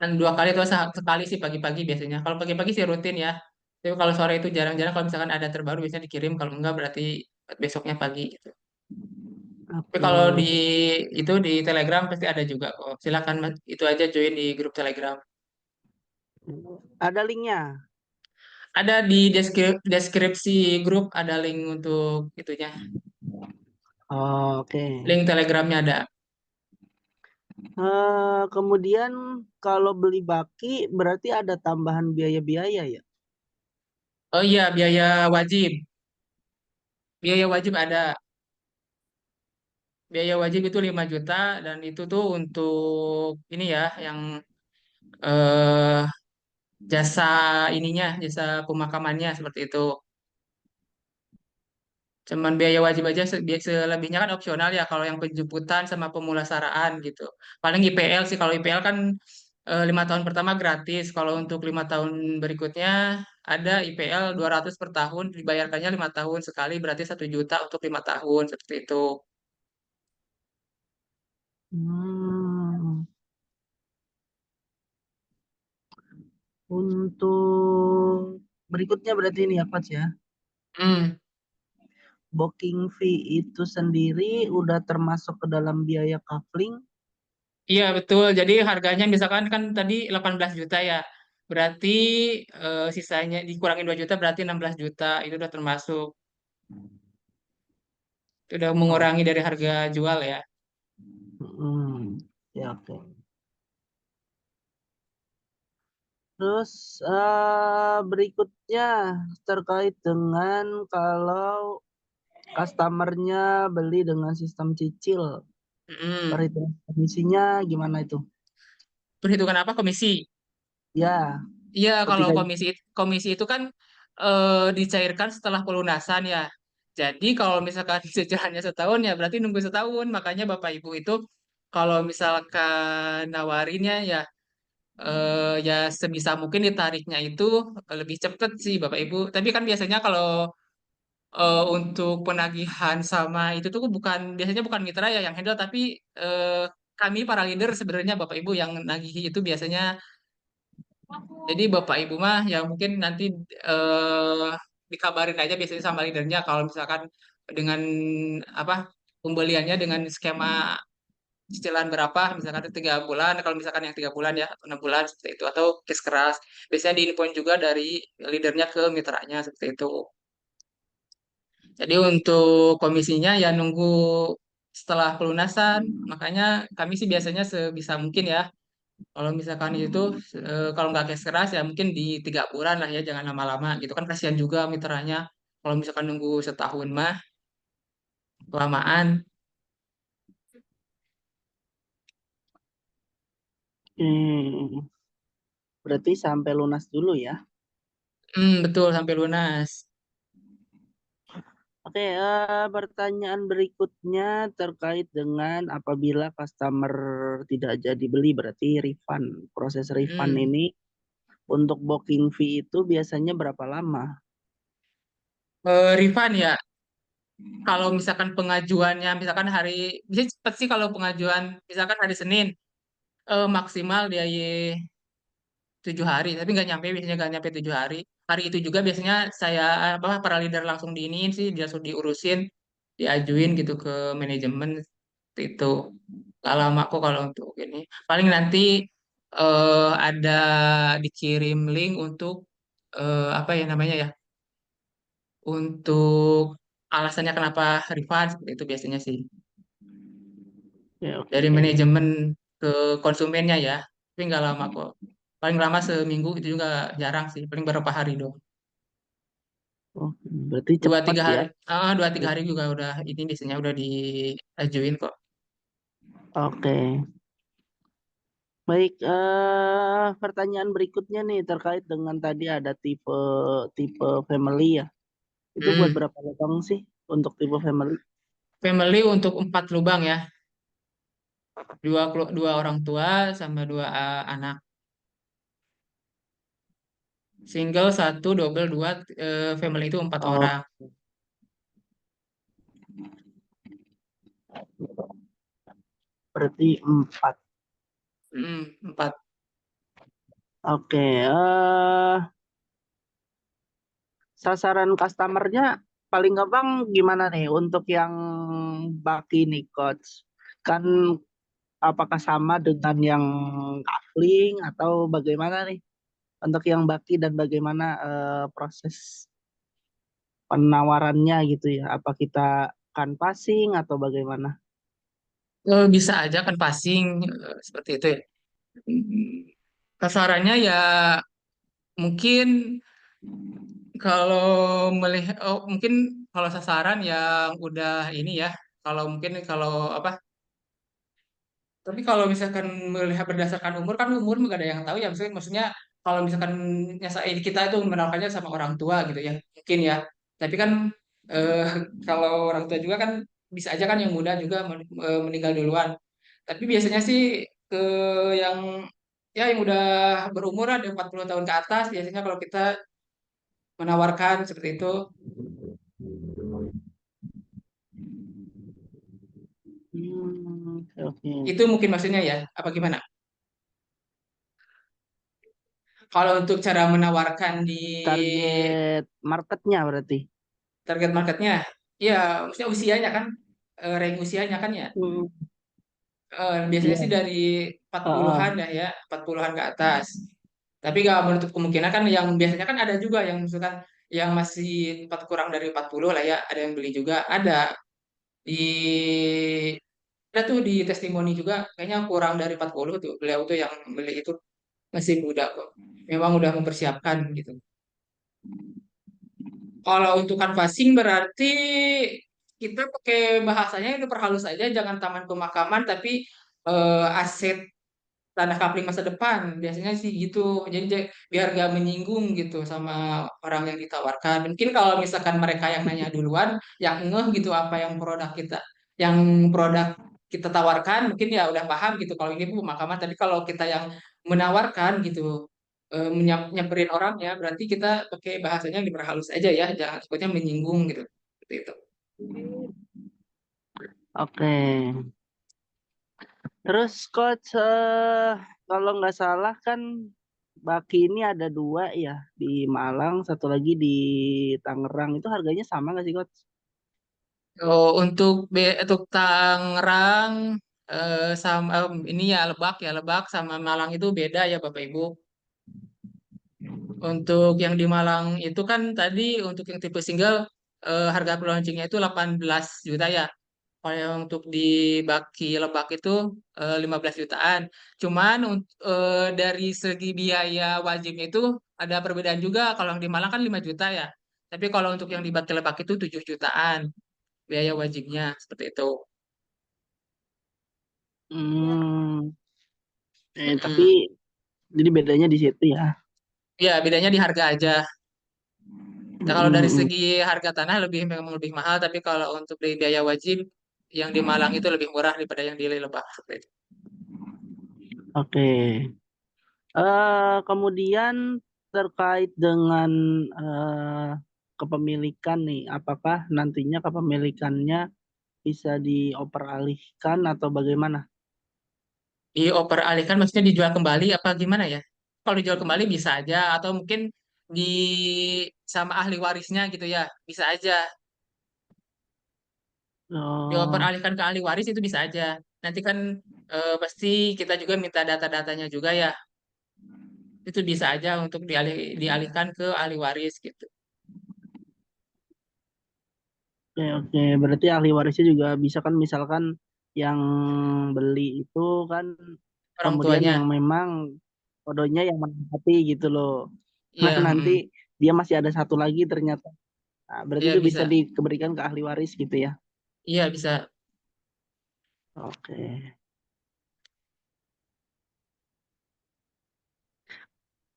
dan dua kali atau sekali sih pagi-pagi biasanya. Kalau pagi-pagi sih rutin ya. Tapi kalau sore itu jarang-jarang, kalau misalkan ada terbaru biasanya dikirim, kalau enggak berarti besoknya pagi gitu. Tapi oke. kalau di itu di Telegram pasti ada juga kok. Silakan Mas, itu aja join di grup Telegram. Ada linknya. Ada di deskripsi grup, ada link untuk itunya. Oke. Link Telegramnya ada. Kemudian kalau beli baki berarti ada tambahan biaya-biaya ya? Oh iya, biaya wajib. Biaya wajib ada. Biaya wajib itu 5 juta, dan itu tuh untuk ini ya yang eh jasa ininya, jasa pemakamannya seperti itu. Cuman biaya wajib aja, selebihnya kan opsional ya kalau yang penjemputan sama pemulasaraan gitu. Paling IPL sih, kalau IPL kan 5 tahun pertama gratis. Kalau untuk 5 tahun berikutnya ada IPL 200 per tahun, dibayarkannya 5 tahun sekali, berarti 1 juta untuk 5 tahun seperti itu. Hmm, untuk berikutnya berarti ini ya Coach ya. Hmm, Booking fee itu sendiri udah termasuk ke dalam biaya kafling. iya betul. Jadi harganya misalkan kan tadi 18 juta ya. Berarti sisanya dikurangin 2 juta berarti 16 juta. Itu udah termasuk. Udah Oh, mengurangi dari harga jual ya. ya oke. Terus berikutnya terkait dengan kalau customernya beli dengan sistem cicil, Mm. perhitungan komisinya gimana itu? Perhitungan apa komisi? Ya, Iya, kalau ketika komisi itu kan dicairkan setelah pelunasan ya. Jadi kalau misalkan cicilannya setahun ya berarti nunggu setahun. Makanya Bapak Ibu itu kalau misalkan nawarinnya ya ya sebisa mungkin ditariknya itu lebih cepet sih Bapak Ibu. Tapi kan biasanya kalau untuk penagihan sama itu tuh biasanya bukan mitra ya yang handle, tapi kami para leader sebenarnya Bapak Ibu yang nagih itu biasanya. Jadi Bapak Ibu mah ya mungkin nanti eh, dikabarin aja biasanya sama leadernya kalau misalkan dengan apa pembeliannya dengan skema cicilan berapa, misalkan itu 3 bulan, kalau misalkan yang 3 bulan ya atau 6 bulan seperti itu, atau case keras biasanya diinfoin juga dari leadernya ke mitranya seperti itu. Jadi untuk komisinya ya nunggu setelah pelunasan, makanya kami sih biasanya sebisa mungkin ya kalau misalkan itu kalau nggak cash keras ya mungkin di 3 bulan lah ya, jangan lama-lama gitu kan, kasihan juga mitranya kalau misalkan nunggu setahun mah kelamaan. hmm, berarti sampai lunas dulu ya. Betul sampai lunas. Oke, pertanyaan berikutnya terkait dengan apabila customer tidak jadi beli berarti refund. Proses refund Mm. ini untuk booking fee itu biasanya berapa lama? Refund ya, kalau misalkan pengajuannya misalkan bisa cepet sih kalau pengajuan misalkan hari Senin, maksimal dia 7 hari, tapi nggak nyampe, biasanya nggak nyampe 7 hari. Hari itu juga biasanya saya apa para leader langsung diiniin sih, dia langsung diurusin, diajuin gitu ke manajemen seperti itu. Gak lama kok kalau untuk ini. Paling nanti ada dikirim link untuk apa ya namanya ya, untuk alasannya kenapa refund seperti itu biasanya sih Ya, oke. dari manajemen ke konsumennya ya. Tapi nggak lama kok. Paling lama seminggu, itu juga jarang sih. Paling beberapa hari doang. Oh, berarti dua cepat tiga ya. hari 2-3 hari juga udah ini biasanya udah diajuin kok. Oke. Baik, pertanyaan berikutnya nih terkait dengan tadi ada tipe tipe family ya. Itu buat Hmm. berapa lubang sih untuk tipe family? Family untuk 4 lubang ya, dua orang tua sama dua anak. Single satu, double dua, family itu 4 orang. Oh, berarti 4. Empat. Oke, sasaran customernya paling gampang gimana nih untuk yang baki nih coach? Kan apakah sama dengan yang kafling atau bagaimana nih untuk yang baki dan bagaimana proses penawarannya gitu ya? Apa kita kan passing atau bagaimana? Bisa aja kan passing seperti itu ya. Kasarannya ya mungkin kalau melihat, mungkin kalau sasaran yang udah ini ya, kalau mungkin kalau apa, tapi kalau misalkan melihat berdasarkan umur kan umur nggak ada yang tahu ya, maksudnya kalau misalkan kita itu menawarkannya sama orang tua gitu ya mungkin ya, tapi kan eh, kalau orang tua juga kan bisa aja kan yang muda juga meninggal duluan, tapi biasanya sih ke yang ya yang udah berumur ada 40 tahun ke atas biasanya kalau kita menawarkan seperti itu. Oke, oke. Itu mungkin maksudnya ya, apa gimana? Kalau untuk cara menawarkan di Target marketnya berarti. target marketnya, ya maksudnya usianya kan, range usianya kan ya. Hmm, Biasanya sih iya. dari empat Heeh. puluhan dah ya, 40-an ke atas. Tapi nggak menutup kemungkinan kan yang biasanya kan ada juga yang misalkan yang masih kurang dari 40 lah ya, ada yang beli juga, ada. Di ada tuh di testimoni juga kayaknya kurang dari 40 tuh beliau tuh yang beli itu masih muda kok. Memang udah mempersiapkan gitu. Kalau untuk canvassing berarti kita pakai bahasanya itu perhalus aja, jangan taman pemakaman tapi aset tanah kapling masa depan. Biasanya sih gitu. Jadi biar gak menyinggung gitu sama orang yang ditawarkan. Mungkin kalau misalkan mereka yang nanya duluan, yang ngeh gitu apa yang produk kita tawarkan, mungkin ya udah paham gitu. Kalau ini pemakaman, tapi kalau kita yang menawarkan gitu, nyamperin orang ya, berarti kita pakai bahasanya yang diperhalus aja ya, jangan sebutnya menyinggung gitu. Seperti itu. Oke. Terus coach, kalau nggak salah kan baki ini ada dua ya di Malang, satu lagi di Tangerang. Itu harganya sama nggak sih coach? Oh, untuk Tangerang sama ini ya Lebak sama Malang itu beda ya Bapak Ibu. Untuk yang di Malang itu kan tadi untuk yang tipe single harga launchingnya itu 18 juta ya. Kalau yang untuk di Baki Lebak itu 15 jutaan. Cuman dari segi biaya wajibnya itu ada perbedaan juga. Kalau yang di Malang kan 5 juta ya. Tapi kalau untuk yang di Baki Lebak itu 7 jutaan biaya wajibnya seperti itu. Hmm, tapi Mm-mm. jadi bedanya di situ ya. Ya, bedanya di harga aja. Nah, kalau dari Mm-mm. segi harga tanah memang lebih mahal, tapi kalau untuk di biaya wajib yang di Malang itu lebih murah daripada yang di Lebak. Seperti itu. Oke. Kemudian terkait dengan eh, kepemilikan nih, apakah nantinya kepemilikannya bisa dioper alihkan atau bagaimana? Dioper alihkan maksudnya dijual kembali apa gimana ya? Kalau dijual kembali bisa aja, atau mungkin di sama ahli warisnya gitu ya, bisa aja. Dioper Oh, alihkan ke ahli waris itu bisa aja. Nanti kan pasti kita juga minta data-datanya juga ya. Itu bisa aja untuk dialihkan ke ahli waris gitu. oke, oke. Berarti ahli warisnya juga bisa kan misalkan yang beli itu kan Orang kemudian tuanya, yang memang kodonya yang menempati gitu loh. Nah, iya, nanti dia masih ada satu lagi ternyata. Nah, berarti iya itu bisa bisa, diberikan ke ahli waris gitu ya. iya bisa. Oke.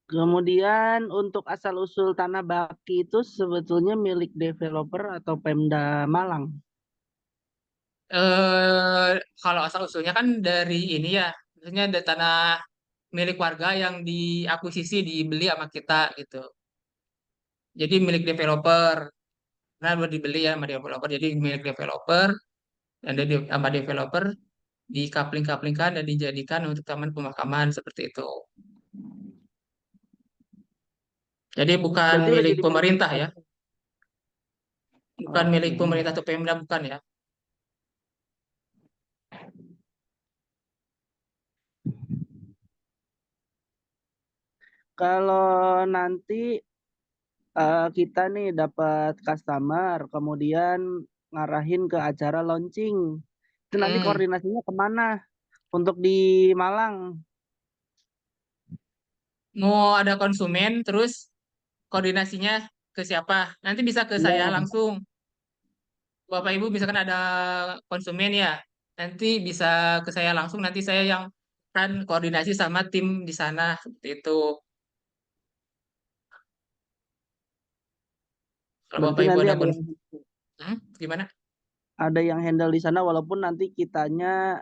Kemudian untuk asal-usul Tanah Baki itu sebetulnya milik developer atau Pemda Malang. eh Kalau asal usulnya kan dari ini ya, maksudnya dari tanah milik warga yang diakuisisi dibeli sama kita gitu. Jadi milik developer, nah buat dibeli ya sama developer. Jadi milik developer dan sama developer dikapling-kaplingkan dan dijadikan untuk taman pemakaman seperti itu. Jadi bukan Berarti udah milik jadi milik pemerintah ya, negara. bukan milik Oke. pemerintah atau Pemda bukan ya. Kalau nanti kita nih dapat customer, kemudian ngarahin ke acara launching, itu nanti Hmm. koordinasinya kemana untuk di Malang? Mau ada konsumen terus koordinasinya ke siapa? Nanti bisa ke saya Ya, langsung. Bapak Ibu misalkan ada konsumen ya, nanti bisa ke saya langsung, nanti saya yang akan koordinasi sama tim di sana seperti itu. Kalau berarti Bapak Ibu nanti ada gimana? ada yang handle di sana walaupun nanti kitanya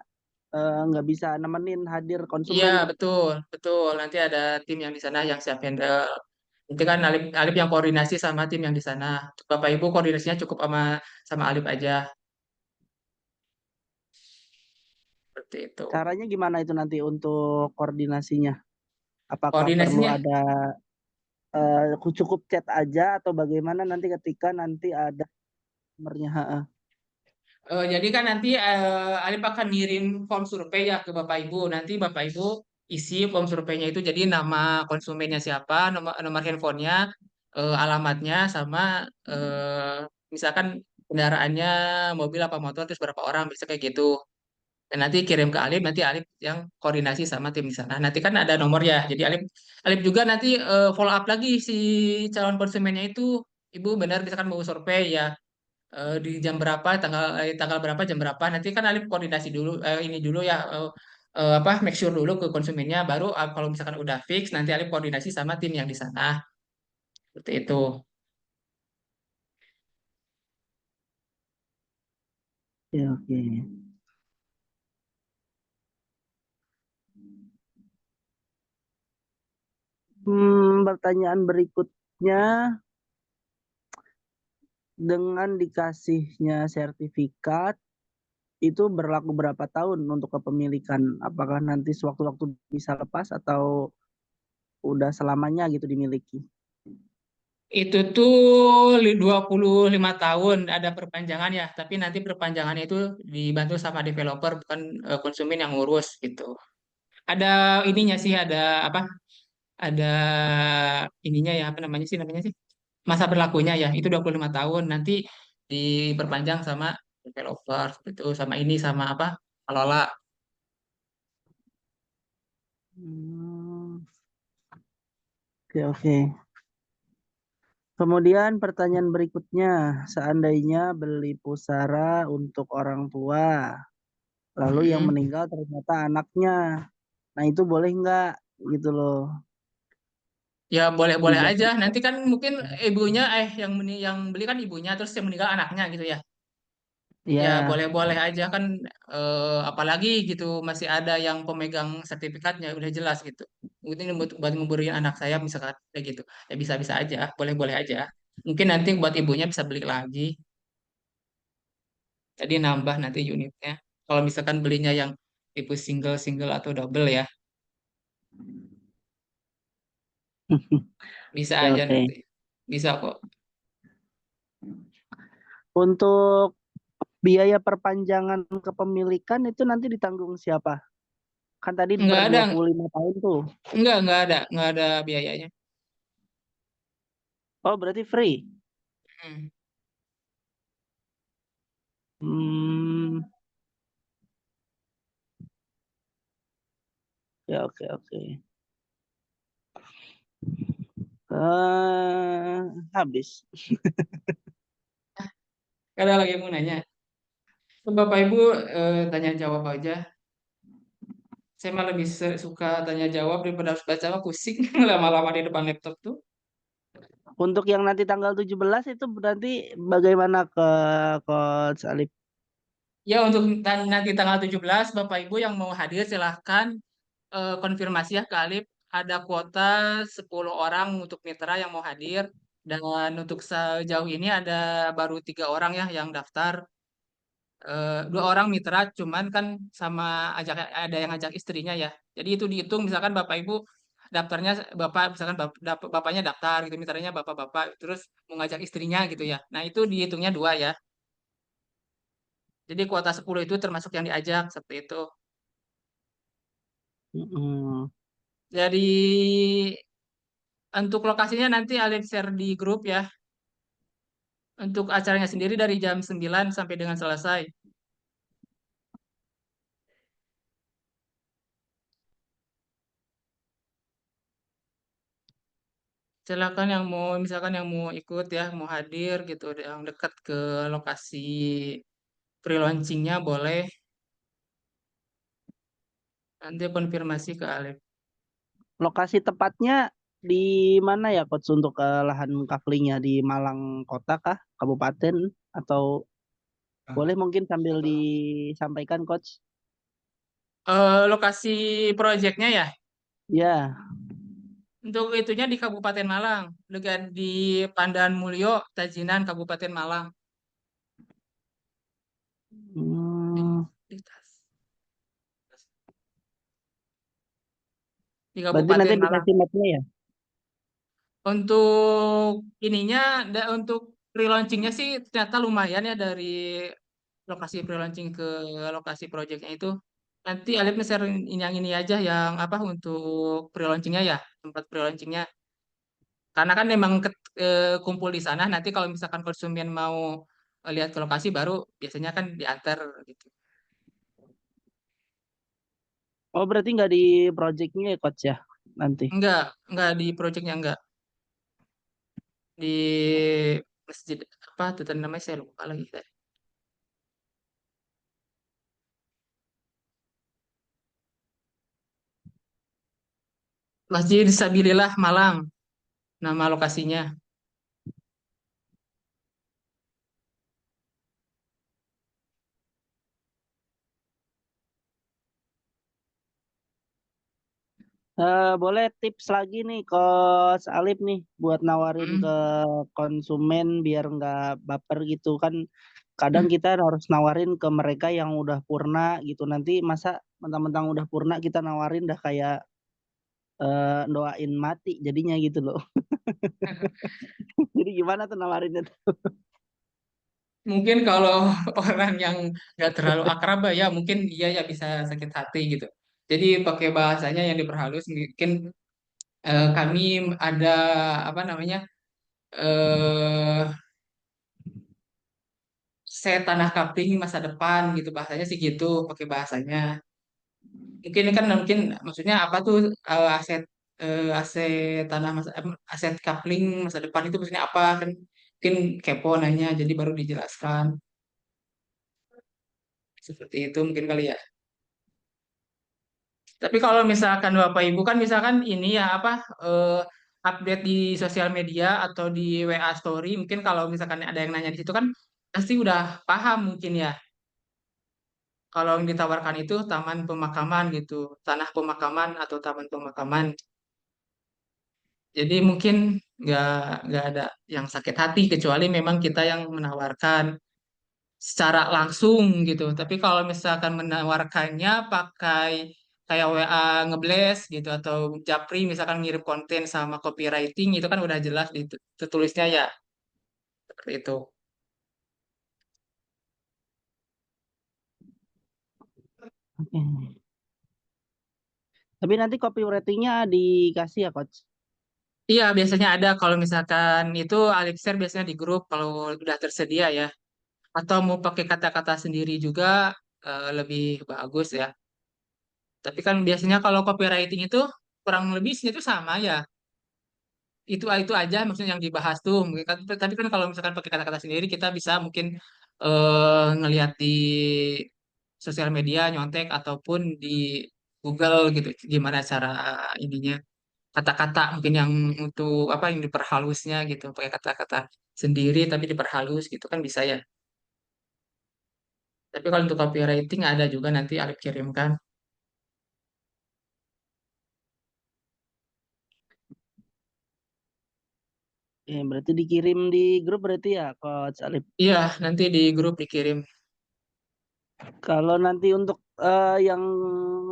nggak bisa nemenin hadir Iya konsumen. betul, betul. Nanti ada tim yang di sana yang siap handle. Nanti kan Alip, Alip yang koordinasi sama tim yang di sana. Bapak Ibu koordinasinya cukup sama sama Alip aja seperti itu. Caranya gimana itu nanti untuk koordinasinya? Apakah perlu Koordinasinya ada cukup chat aja atau bagaimana nanti ketika nanti ada nomornya? Ha-ha. Jadi kan nanti Alif akan ngirim form survei ya ke Bapak Ibu. Nanti Bapak Ibu isi form surveinya itu jadi nama konsumennya siapa, nomor nomor handphonenya, alamatnya sama misalkan kendaraannya mobil apa motor, terus berapa orang, bisa kayak gitu. Dan nanti kirim ke Alif, nanti Alif yang koordinasi sama tim di sana. Nanti kan ada nomor ya, jadi Alif Alif juga nanti follow up lagi si calon konsumennya itu, Ibu benar misalkan mau survei ya, di jam berapa, tanggal berapa, jam berapa. Nanti kan Alif koordinasi dulu, ini dulu ya, apa, make sure dulu ke konsumennya, baru kalau misalkan udah fix, nanti Alif koordinasi sama tim yang di sana. Seperti itu. Oke, oke. Pertanyaan berikutnya, dengan dikasihnya sertifikat itu berlaku berapa tahun untuk kepemilikan? Apakah nanti sewaktu-waktu bisa lepas atau udah selamanya gitu dimiliki? Itu tuh 25 tahun ada perpanjangan ya, tapi nanti perpanjangannya itu dibantu sama developer, bukan konsumen yang ngurus gitu. Ada ininya sih, ada apa? Ada ininya ya, apa namanya sih? Masa berlakunya ya, itu 25 tahun. Nanti diperpanjang sama developer itu, sama ini sama apa? Kelola. Hmm, oke, oke. Kemudian pertanyaan berikutnya, seandainya beli pusara untuk orang tua, lalu yang Mm-mm. meninggal ternyata anaknya, nah itu boleh nggak gitu loh? Ya boleh-boleh aja. Dijatuh. Nanti kan mungkin ibunya yang beli kan ibunya, terus yang meninggal anaknya gitu ya. Ya Ya, boleh-boleh aja kan, apalagi gitu masih ada yang pemegang sertifikatnya udah jelas gitu. Mungkin buat nguburin anak saya misalkan kayak gitu. Ya bisa-bisa aja, boleh-boleh aja. Mungkin nanti buat ibunya bisa beli lagi. Jadi nambah nanti unitnya. Kalau misalkan belinya yang tipe single-single atau double ya, bisa oke, aja oke. nanti. Bisa kok. Untuk biaya perpanjangan kepemilikan itu nanti ditanggung siapa? Kan tadi Nggak per ada, 25 tahun tuh. nggak ada biayanya. Oh, berarti free. Hmm. Hmm, ya, oke, oke. Habis. Ada lagi yang mau nanya. Bapak Ibu, tanya jawab aja. Saya malah lebih suka tanya jawab daripada harus baca, apa pusing lama-lama di depan laptop tuh. Untuk yang nanti tanggal 17 itu berarti bagaimana ke Coach Alif? Ya untuk nanti tanggal 17 Bapak Ibu yang mau hadir silahkan konfirmasi ya ke Alif. Ada kuota 10 orang untuk mitra yang mau hadir. Dan untuk sejauh ini ada baru 3 orang ya yang daftar. 2 orang mitra, cuman kan sama ajak, ada yang ngajak istrinya ya. Jadi itu dihitung misalkan Bapak Ibu daftarnya, Bapak misalkan bapaknya daftar gitu, mitranya bapak-bapak, terus mau ngajak istrinya gitu ya. Nah itu dihitungnya 2 ya. Jadi kuota 10 itu termasuk yang diajak seperti itu. Mm-mm. Jadi untuk lokasinya nanti Alif share di grup ya. Untuk acaranya sendiri dari jam 9 sampai dengan selesai. Silakan yang mau, misalkan yang mau ikut ya, mau hadir gitu, yang dekat ke lokasi pre-launchingnya boleh. Nanti konfirmasi ke Alif. Lokasi tepatnya di mana ya Coach untuk lahan kaflingnya di Malang Kota kah, Kabupaten atau boleh mungkin sambil disampaikan Coach? Lokasi proyeknya ya, Ya. untuk itunya di Kabupaten Malang, dekat di Pandan Mulyo, Tajinan, Kabupaten Malang. Di, Hmm, di, di berarti nanti Kabupaten Malang. dikasih mapnya ya? Untuk ininya, untuk pre-launchingnya sih ternyata lumayan ya, dari lokasi pre-launching ke lokasi projectnya itu. Nanti Alif nge-share yang ini aja, yang apa untuk pre-launchingnya ya, tempat pre-launchingnya. Karena kan memang kumpul di sana. Nanti kalau misalkan konsumen mau lihat ke lokasi baru biasanya kan diantar gitu. Oh, berarti nggak di projectnya ya, coach ya, nanti. Enggak di projectnya enggak. Di masjid apa tuh tadi namanya saya lupa lagi tadi. Masjid Sabilillah Malang nama lokasinya. Boleh tips lagi nih, Coach Alip nih, buat nawarin ke Hmm. konsumen biar nggak baper gitu kan. Kadang kita harus nawarin ke mereka yang udah purna gitu. Nanti masa mentang-mentang udah purna kita nawarin dah kayak doain mati jadinya gitu loh. Jadi gimana tuh nawarinnya tuh? Mungkin kalau orang yang nggak terlalu akrab ya mungkin iya ya bisa sakit hati gitu. Jadi pakai bahasanya yang diperhalus mungkin kami ada apa namanya eh saya tanah kapling masa depan gitu bahasanya sih gitu pakai bahasanya. Mungkin ini kan mungkin maksudnya apa tuh aset aset tanah masa aset kapling masa depan itu maksudnya apa kan mungkin kepo nanya jadi baru dijelaskan seperti itu mungkin kali ya. Tapi kalau misalkan Bapak Ibu kan misalkan ini ya apa update di sosial media atau di WA Story mungkin kalau misalkan ada yang nanya di situ kan pasti udah paham mungkin ya. Kalau yang ditawarkan itu taman pemakaman gitu, tanah pemakaman atau taman pemakaman. Jadi mungkin nggak nggak ada yang sakit hati kecuali memang kita yang menawarkan secara langsung gitu. Tapi kalau misalkan menawarkannya pakai kayak WA ngeblast gitu atau Japri misalkan ngirim konten sama copywriting itu kan udah jelas di tertulisnya ya seperti itu. Oke. Tapi nanti copywritingnya dikasih ya, Coach? Iya biasanya ada kalau misalkan itu Alexer biasanya di grup kalau udah tersedia ya. Atau mau pakai kata-kata sendiri juga lebih bagus ya. Tapi kan biasanya kalau copywriting itu kurang lebih isinya itu sama ya. Itu aja maksudnya yang dibahas tuh. Mungkin tapi kan kalau misalkan pakai kata-kata sendiri kita bisa mungkin ngelihat di sosial media nyontek ataupun di Google gitu gimana cara ininya kata-kata mungkin yang untuk apa yang diperhalusnya gitu pakai kata-kata sendiri tapi diperhalus gitu kan bisa ya. Tapi kalau untuk copywriting ada juga nanti Alif kirimkan. Berarti dikirim di grup berarti ya, Coach Alip. Iya, nanti di grup dikirim. Kalau nanti untuk yang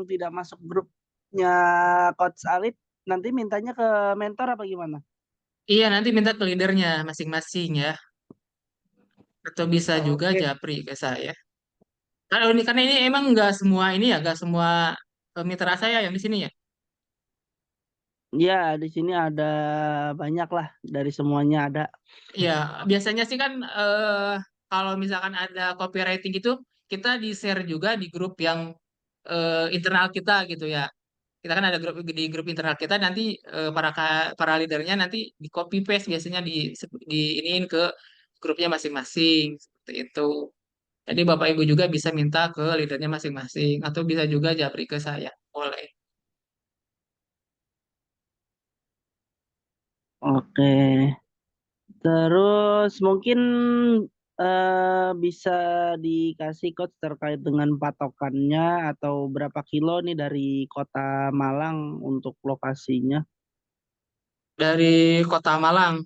tidak masuk grupnya Coach Alip, nanti mintanya ke mentor apa gimana? Iya, nanti minta ke leadernya masing-masing ya. Atau bisa juga Oke. japri ke saya. Karena ini emang nggak semua ini ya, nggak semua mitra saya yang di sini ya. Ya, di sini ada banyak lah, dari semuanya ada. Iya, biasanya sih kan kalau misalkan ada copywriting itu kita di-share juga di grup yang internal kita gitu ya. Kita kan ada grup di grup internal kita nanti para leadernya nanti di copy paste biasanya di iniin ke grupnya masing-masing seperti itu. Jadi Bapak Ibu juga bisa minta ke leadernya masing-masing atau bisa juga japri ke saya. Boleh. Oke. Terus mungkin bisa dikasih coach terkait dengan patokannya atau berapa kilo nih dari kota Malang untuk lokasinya. Dari Kota Malang.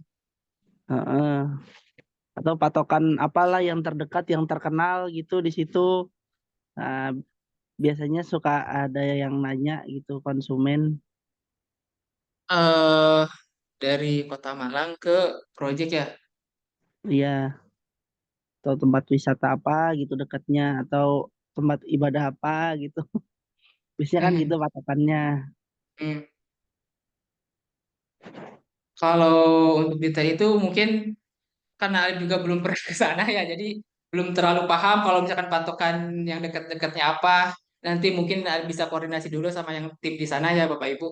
Heeh. Atau patokan apalah yang terdekat, yang terkenal gitu di situ. Nah, biasanya suka ada yang nanya gitu konsumen. eh dari Kota Malang ke Project ya. Iya, atau tempat wisata apa gitu dekatnya atau tempat ibadah apa gitu. Biasanya kan gitu Hmm, patokannya. hmm. Kalau untuk detail itu mungkin karena Alif juga belum pernah ke sana ya, jadi belum terlalu paham kalau misalkan patokan yang dekat-dekatnya apa. Nanti mungkin bisa koordinasi dulu sama yang tim di sana ya Bapak Ibu.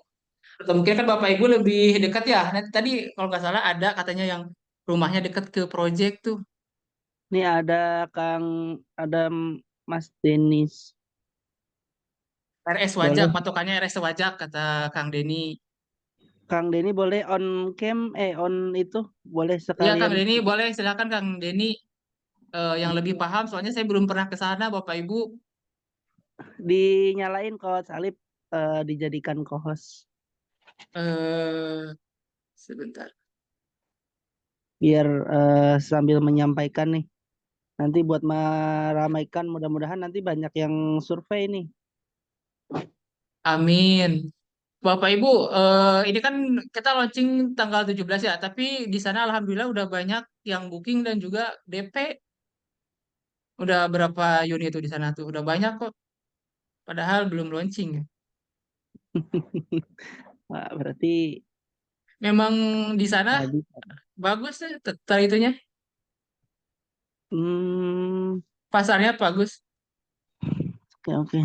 Atau mungkin kan Bapak Ibu lebih dekat ya. Nanti tadi kalau nggak salah ada katanya yang rumahnya dekat ke project tuh. Ini ada Kang, ada Mas Denis. RS Wajak, Boleh, patokannya RS Wajak kata Kang Denny. Kang Denny boleh on cam, on itu boleh Iya Kang sekalian Denny boleh silakan Kang Denny yang lebih paham soalnya saya belum pernah ke sana Bapak Ibu. dinyalain kalau salib dijadikan co-host eh Sebentar. biar sambil menyampaikan nih. Nanti buat meramaikan, mudah-mudahan nanti banyak yang survei nih. Amin. Bapak Ibu, ini kan kita launching tanggal 17 ya, tapi di sana alhamdulillah udah banyak yang booking dan juga DP. Udah berapa unit itu di sana tuh? Udah banyak kok. Padahal belum launching. Wah, berarti Memang di sana tadi. bagus ya, itunya. Hmm, Pasarnya bagus. oke oke.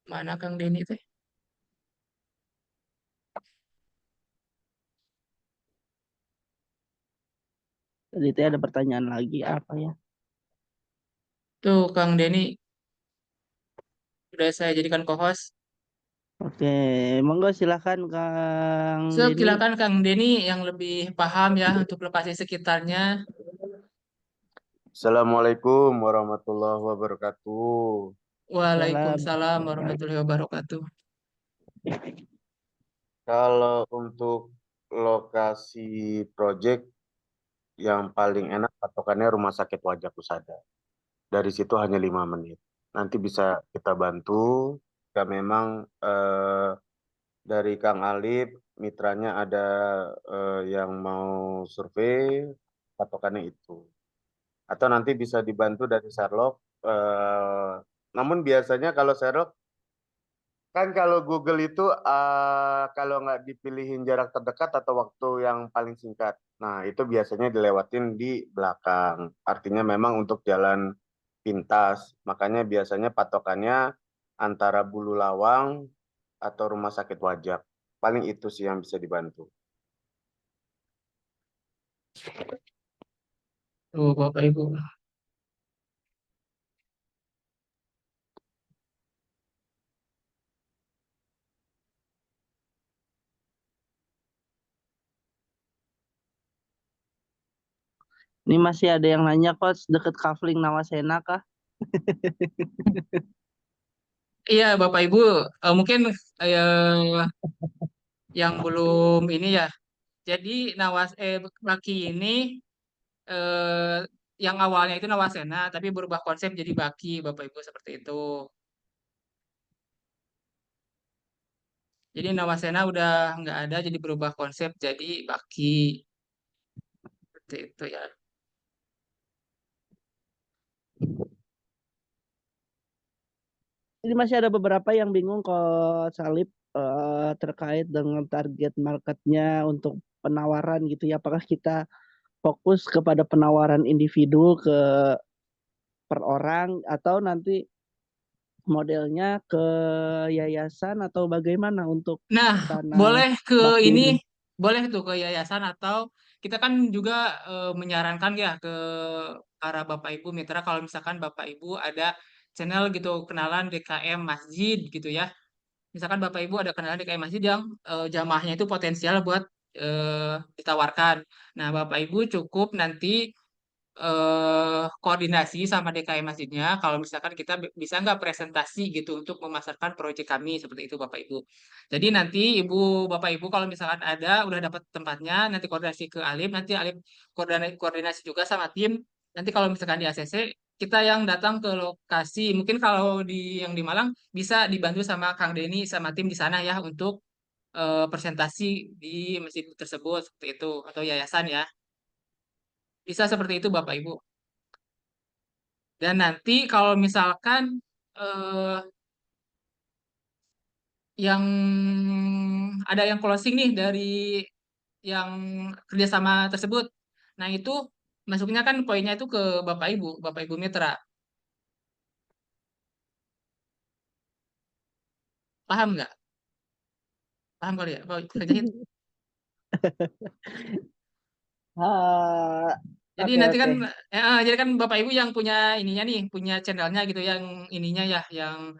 Mana Kang Denny teh? Tadi teh ada pertanyaan lagi apa ya? Tuh Kang Denny udah saya jadikan co-host. Oke, monggo silakan Kang So, Denny. silakan Kang Denny yang lebih paham ya untuk lokasi sekitarnya. Assalamualaikum warahmatullahi wabarakatuh. Salam. Waalaikumsalam warahmatullahi wabarakatuh. Kalau untuk lokasi project yang paling enak patokannya Rumah Sakit Wajah Husada. Dari situ hanya 5 menit. Nanti bisa kita bantu. Jika memang dari Kang Alip, mitranya ada yang mau survei, patokannya itu. Atau nanti bisa dibantu dari Sherlock. Namun biasanya kalau Sherlock kan kalau Google itu kalau nggak dipilihin jarak terdekat atau waktu yang paling singkat. Nah, itu biasanya dilewatin di belakang. Artinya memang untuk jalan pintas. Makanya biasanya patokannya antara Bulu Lawang atau Rumah Sakit Wajak. Paling itu sih yang bisa dibantu. Tuh Bapak Ibu. Ini masih ada yang nanya kok deket Kafling Nawasena kah? Iya Bapak Ibu, mungkin yang belum ini ya. Jadi Baki ini eh, yang awalnya itu Nawasena, tapi berubah konsep jadi Baki, Bapak Ibu seperti itu. Jadi Nawasena udah nggak ada, jadi berubah konsep jadi Baki, seperti itu ya. Ini masih ada beberapa yang bingung kok Salib terkait dengan target marketnya untuk penawaran gitu ya. Apakah kita fokus kepada penawaran individu ke per orang atau nanti modelnya ke yayasan atau bagaimana untuk Nah, dana boleh ke bakti ini, ini? boleh tuh ke yayasan atau kita kan juga menyarankan ya ke para Bapak Ibu mitra kalau misalkan Bapak Ibu ada channel gitu kenalan DKM Masjid gitu ya. Misalkan Bapak Ibu ada kenalan DKM Masjid yang jamaahnya itu potensial buat ditawarkan. Nah, Bapak Ibu cukup nanti koordinasi sama DKM Masjidnya kalau misalkan kita bisa nggak presentasi gitu untuk memasarkan proyek kami seperti itu Bapak Ibu. Jadi nanti Bapak Ibu kalau misalkan ada udah dapat tempatnya nanti koordinasi ke Alif, nanti Alif koordinasi juga sama tim. Nanti kalau misalkan di ACC kita yang datang ke lokasi. Mungkin kalau yang di Malang bisa dibantu sama Kang Denny sama tim di sana ya untuk presentasi di masjid tersebut seperti itu atau yayasan ya. Bisa seperti itu Bapak Ibu. Dan nanti kalau misalkan eh, yang ada yang closing nih dari yang kerjasama tersebut. Nah itu masuknya kan poinnya itu ke Bapak Ibu Mitra. Paham nggak? Paham kali ya, Kak Jahit? Ah, Jadi oke nanti oke. kan, jadi kan Bapak Ibu yang punya ininya nih, punya channelnya gitu, yang ininya ya, yang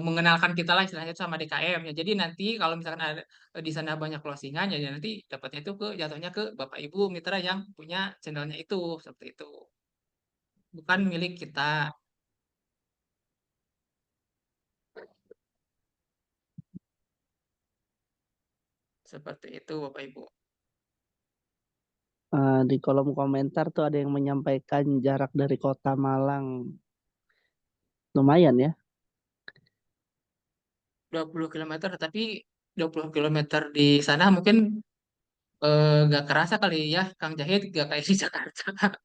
mengenalkan kita lah istilahnya itu sama DKM ya. Jadi nanti kalau misalkan ada di sana banyak closingan ya, nanti dapatnya itu jatuhnya ke Bapak Ibu Mitra yang punya channelnya itu seperti itu, bukan milik kita seperti itu Bapak Ibu. Di kolom komentar tuh ada yang menyampaikan jarak dari Kota Malang. Lumayan ya. 20 km, tapi 20 kilometer di sana mungkin gak kerasa kali ya Kang Jahit, gak kayak di Jakarta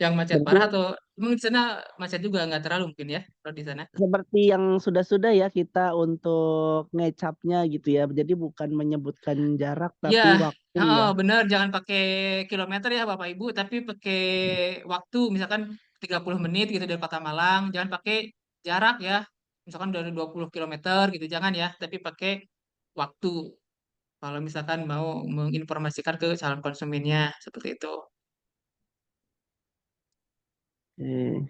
yang macet Berarti parah, atau mungkin di sana macet juga nggak terlalu mungkin ya kalau di sana. seperti yang sudah-sudah ya kita untuk ngecapnya gitu ya. Jadi bukan menyebutkan jarak Iya, tapi waktu oh, ya. bener, jangan pakai kilometer ya Bapak Ibu, tapi pakai waktu, misalkan 30 menit gitu dari Kota Malang, jangan pakai jarak ya, misalkan dari 20 kilometer gitu, jangan ya, tapi pakai waktu kalau misalkan mau menginformasikan ke calon konsumennya seperti itu. Oke.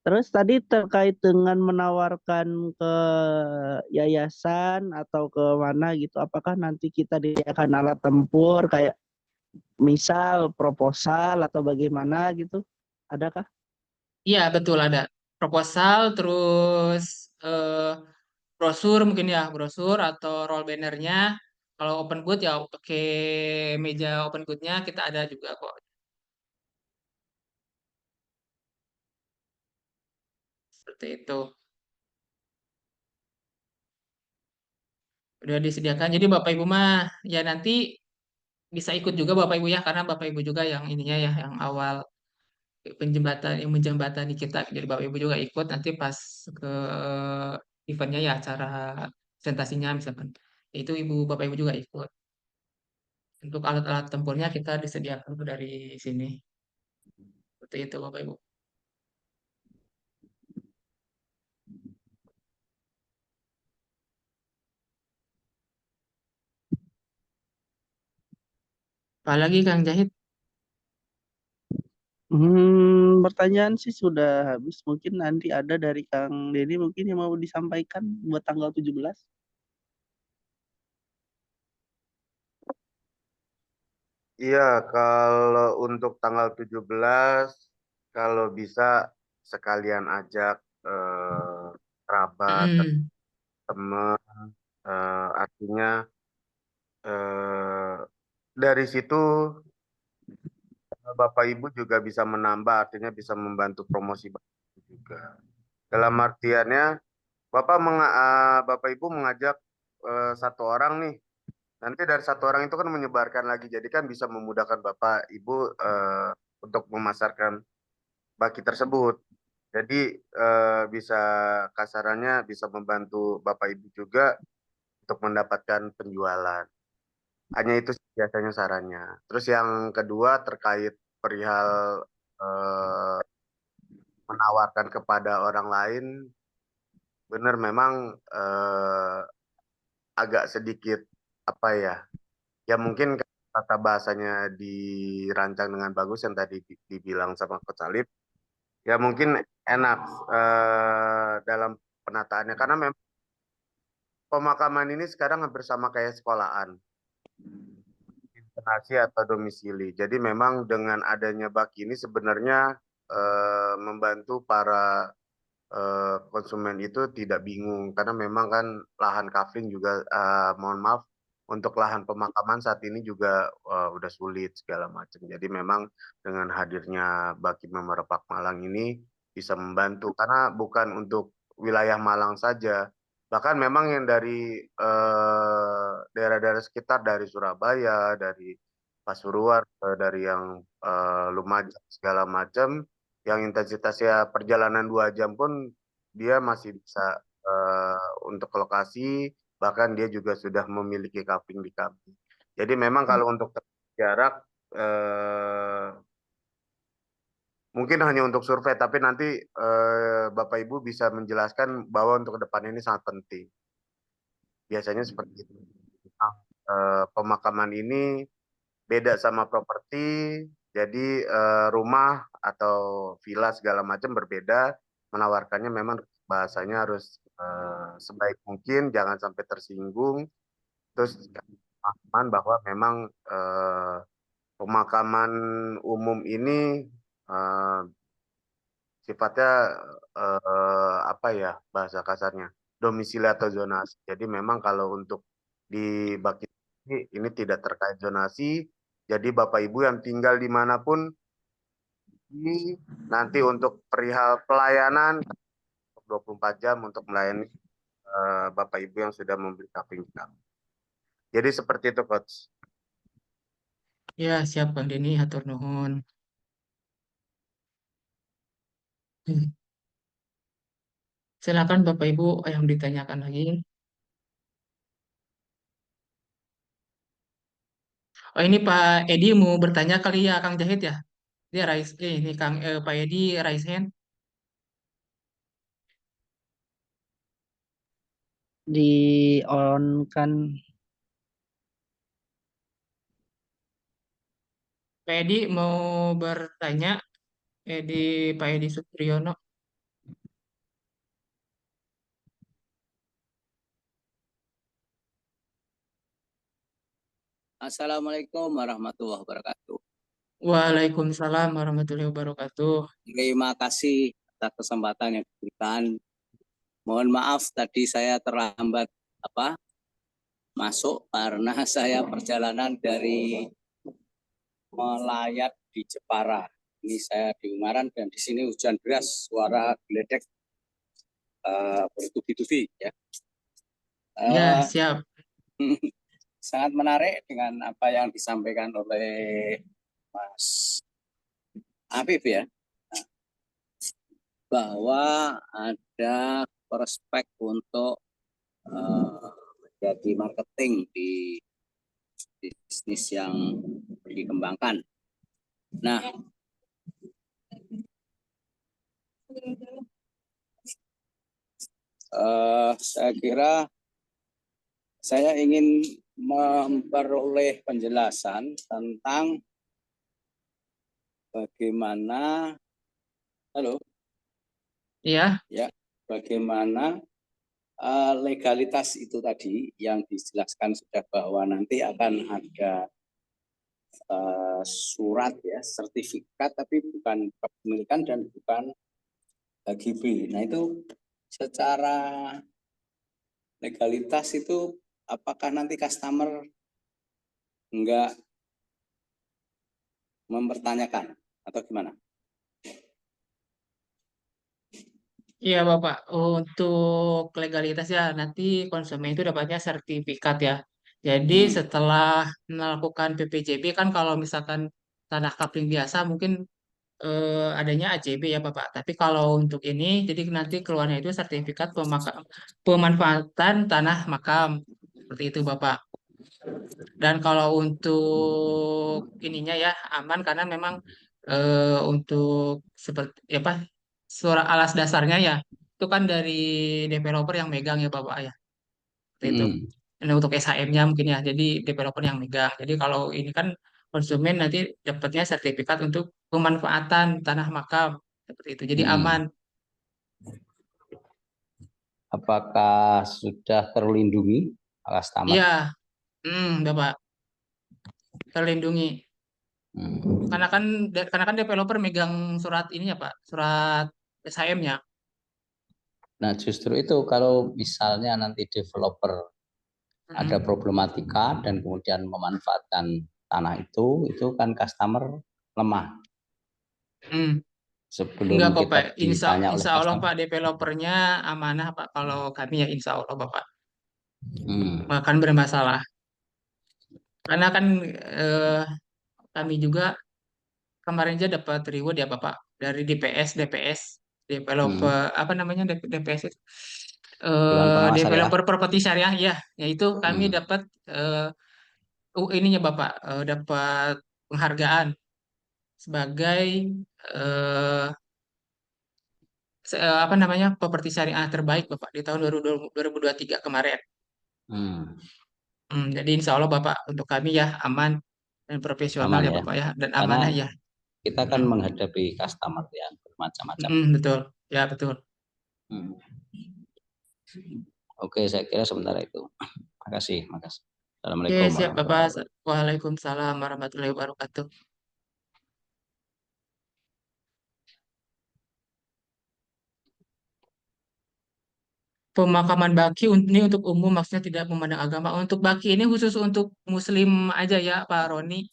Terus tadi terkait dengan menawarkan ke yayasan atau ke mana gitu, apakah nanti kita disediakan alat tempur kayak misal proposal atau bagaimana gitu? Adakah? Iya betul, ada proposal, terus brosur mungkin ya, brosur atau roll bannernya. Kalau open booth ya pakai meja open booth-nya kita ada juga kok. Seperti itu. Udah disediakan. Jadi Bapak Ibu mah ya nanti bisa ikut juga Bapak Ibu ya, karena Bapak Ibu juga yang ininya ya, yang awal penjembatan, yang menjembatani kita. Jadi Bapak Ibu juga ikut nanti pas ke eventnya ya, acara presentasinya misalkan. Itu Ibu Bapak Ibu juga ikut. Untuk alat-alat tempurnya kita disediakan tuh dari sini. Seperti itu Bapak Ibu. Apalagi Kang Jahit. Pertanyaan sih sudah habis. Mungkin nanti ada dari Kang Denny mungkin yang mau disampaikan buat tanggal 17. Iya, kalau untuk tanggal 17, kalau bisa sekalian ajak kerabat, Mm. teman, artinya eh, dari situ Bapak Ibu juga bisa menambah, artinya bisa membantu promosi juga. Dalam artiannya, Bapak Ibu mengajak satu orang nih, nanti dari satu orang itu kan menyebarkan lagi, jadi kan bisa memudahkan Bapak Ibu untuk memasarkan baki tersebut. Jadi bisa kasarannya bisa membantu Bapak Ibu juga untuk mendapatkan penjualan. Hanya itu sih biasanya sarannya. Terus yang kedua terkait perihal eh, menawarkan kepada orang lain, benar memang agak sedikit apa ya? Ya mungkin kata bahasanya dirancang dengan bagus yang tadi dibilang sama Coach Alif, ya mungkin enak dalam penataannya karena memang pemakaman ini sekarang hampir sama kayak sekolahan, internasi atau domisili. Jadi memang dengan adanya bak ini sebenarnya membantu para konsumen itu tidak bingung karena memang kan lahan kafling juga mohon maaf untuk lahan pemakaman saat ini juga udah sulit segala macam. Jadi memang dengan hadirnya Baki Memerepak Malang ini bisa membantu karena bukan untuk wilayah Malang saja. Bahkan memang yang dari daerah-daerah sekitar dari Surabaya, dari Pasuruan, dari yang Lumajang segala macam yang intensitasnya perjalanan 2 jam pun dia masih bisa untuk ke lokasi, bahkan dia juga sudah memiliki kapling di kami. Jadi memang kalau untuk jarak mungkin hanya untuk survei, tapi nanti Bapak Ibu bisa menjelaskan bahwa untuk ke depan ini sangat penting. Biasanya seperti itu. Nah, pemakaman ini beda sama properti, jadi rumah atau villa segala macam berbeda, menawarkannya memang bahasanya harus sebaik mungkin, jangan sampai tersinggung, terus pemahaman bahwa memang pemakaman umum ini eh, sifatnya apa ya bahasa kasarnya, domisili atau zonasi. Jadi memang kalau untuk di Baki ini tidak terkait zonasi, jadi Bapak Ibu yang tinggal dimanapun, nanti untuk perihal pelayanan 24 jam untuk melayani Bapak Ibu yang sudah membeli kapling. Jadi seperti itu, Coach. Ya, siap Kang Denny, hatur nuhun. Silakan Bapak Ibu yang ditanyakan lagi. Oh, ini Pak Edi mau bertanya kali ya Kang Jahit ya? Dia raise ini Kang Pak Edi raise hand. Di on kan. Pak Edi mau bertanya, Edi Pak Edi Supriyono. Assalamualaikum warahmatullahi wabarakatuh. Waalaikumsalam warahmatullahi wabarakatuh. Terima kasih atas kesempatan yang diberikan. Mohon maaf tadi saya terlambat masuk karena saya perjalanan dari melayat di Jepara. Ini saya di Ungaran dan di sini hujan deras, suara geledek bertubi-tubi ya. Ya, siap. Sangat menarik dengan apa yang disampaikan oleh Mas Afif ya, bahwa ada prospek untuk menjadi marketing di bisnis yang dikembangkan. Nah, saya kira saya ingin memperoleh penjelasan tentang bagaimana, Ya, bagaimana legalitas itu tadi yang dijelaskan sudah bahwa nanti akan ada surat ya, sertifikat tapi bukan kepemilikan dan bukan HGB. Nah itu secara legalitas itu apakah nanti customer enggak mempertanyakan atau gimana? iya Bapak. Untuk legalitas ya nanti konsumen itu dapatnya sertifikat ya. Jadi setelah melakukan PPJB kan kalau misalkan tanah kapling biasa mungkin adanya AJB ya Bapak. Tapi kalau untuk ini jadi nanti keluarnya itu sertifikat pemanfaatan tanah makam. Seperti itu Bapak. Dan kalau untuk ininya ya aman karena memang untuk seperti apa surat alas dasarnya ya itu kan dari developer yang megang ya Bapak ya. Seperti itu. Dan untuk SHM-nya mungkin ya jadi developer yang megang. Jadi kalau ini kan konsumen nanti dapatnya sertifikat untuk pemanfaatan tanah makam seperti itu. Jadi aman. Apakah sudah terlindungi customer? Iya, Bapak terlindungi. Karena kan developer megang surat ini ya Pak, surat SHM-nya. Nah justru itu kalau misalnya nanti developer ada problematika dan kemudian memanfaatkan tanah itu kan customer lemah. Sebelum Enggak kok kita Pak, ditanya oleh insya Allah customer. Pak developernya amanah Pak. Kalau kami ya insya Allah Bapak, akan Hmm. bermasalah. Karena kan eh, kami juga kemarin aja dapat reward ya Bapak dari DPS developer apa namanya DPS itu Dewan Pengawas Syariah. developer properti syariah ya, yaitu kami dapat ininya Bapak dapat penghargaan sebagai eh, apa namanya properti syariah terbaik Bapak di tahun 2023 kemarin. Hmm, Jadi insya Allah Bapak untuk kami ya aman dan profesional aman ya ya. Bapak ya dan Karena amanah ya. kita kan Mm, menghadapi customer yang bermacam-macam. betul ya betul. Hmm. Oke, saya kira sementara itu. Makasih, makasih. Oke Assalamualaikum siap warahmatullahi Bapak. wabarakatuh. Waalaikumsalam warahmatullahi wabarakatuh. Pemakaman baki ini untuk umum maksudnya tidak memandang agama. Untuk baki ini khusus untuk Muslim aja ya Pak Roni.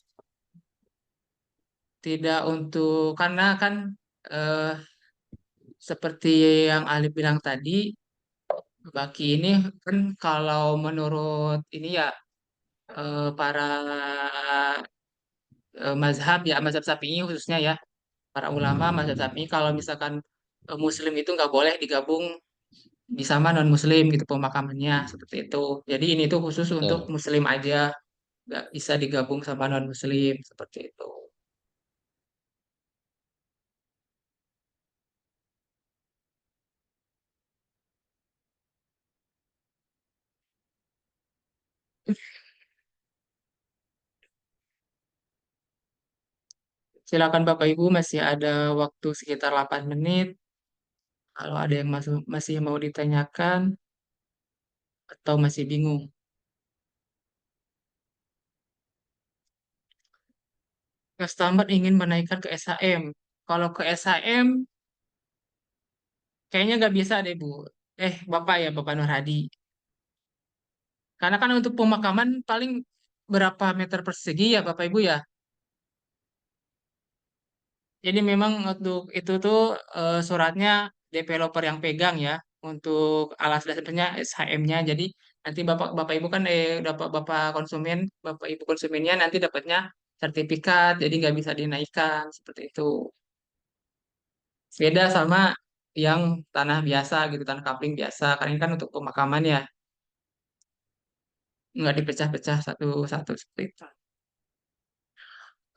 Tidak untuk karena kan eh, seperti yang Ali bilang tadi, baki ini kan kalau menurut ini ya para mazhab ya mazhab Syafi'i khususnya ya para ulama mazhab Syafi'i kalau misalkan Muslim itu nggak boleh digabung di sama non Muslim gitu pemakamannya seperti itu. Jadi ini tuh khusus untuk Betul. Muslim aja nggak bisa digabung sama non Muslim seperti itu. Silakan Bapak Ibu masih ada waktu sekitar 8 menit. Kalau ada yang masih mau ditanyakan atau masih bingung. Customer ingin menaikkan ke SHM. Kalau ke SHM kayaknya nggak bisa deh Bu. Bapak ya Bapak Nur Hadi. Karena kan untuk pemakaman paling berapa meter persegi ya Bapak Ibu ya. Jadi memang untuk itu tuh suratnya developer yang pegang ya untuk alas dasarnya SHM-nya. Jadi nanti Bapak Bapak Ibu kan dapat Bapak konsumen, Bapak Ibu konsumennya nanti dapatnya sertifikat, jadi nggak bisa dinaikkan seperti itu. Beda sama yang tanah biasa gitu, tanah kapling biasa. Karena ini kan untuk pemakaman ya, nggak dipecah-pecah satu-satu seperti itu.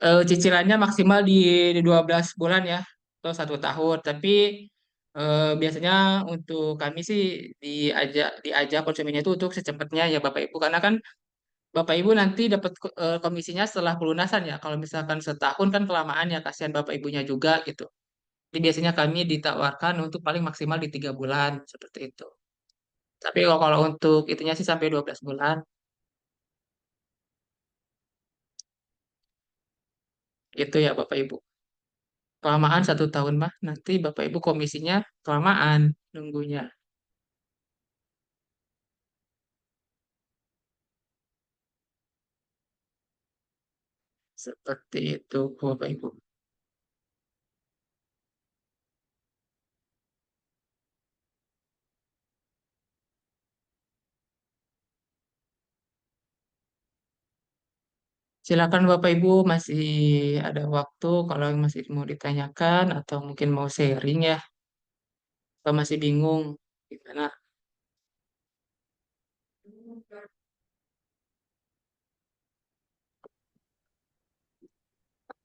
Cicilannya maksimal di 12 bulan ya atau 1 tahun tapi biasanya untuk kami sih diajak konsumennya itu untuk secepatnya ya Bapak Ibu karena kan Bapak Ibu nanti dapat komisinya setelah pelunasan ya kalau misalkan setahun kan kelamaan ya kasihan Bapak Ibunya juga gitu jadi biasanya kami ditawarkan untuk paling maksimal di 3 bulan seperti itu tapi kalau untuk itunya sih sampai 12 bulan gitu ya Bapak Ibu. Kelamaan 1 tahun mah nanti Bapak Ibu komisinya kelamaan nunggunya. Seperti itu Bapak Ibu. Silakan Bapak Ibu masih ada waktu kalau masih mau ditanyakan atau mungkin mau sharing ya. Atau masih bingung gimana.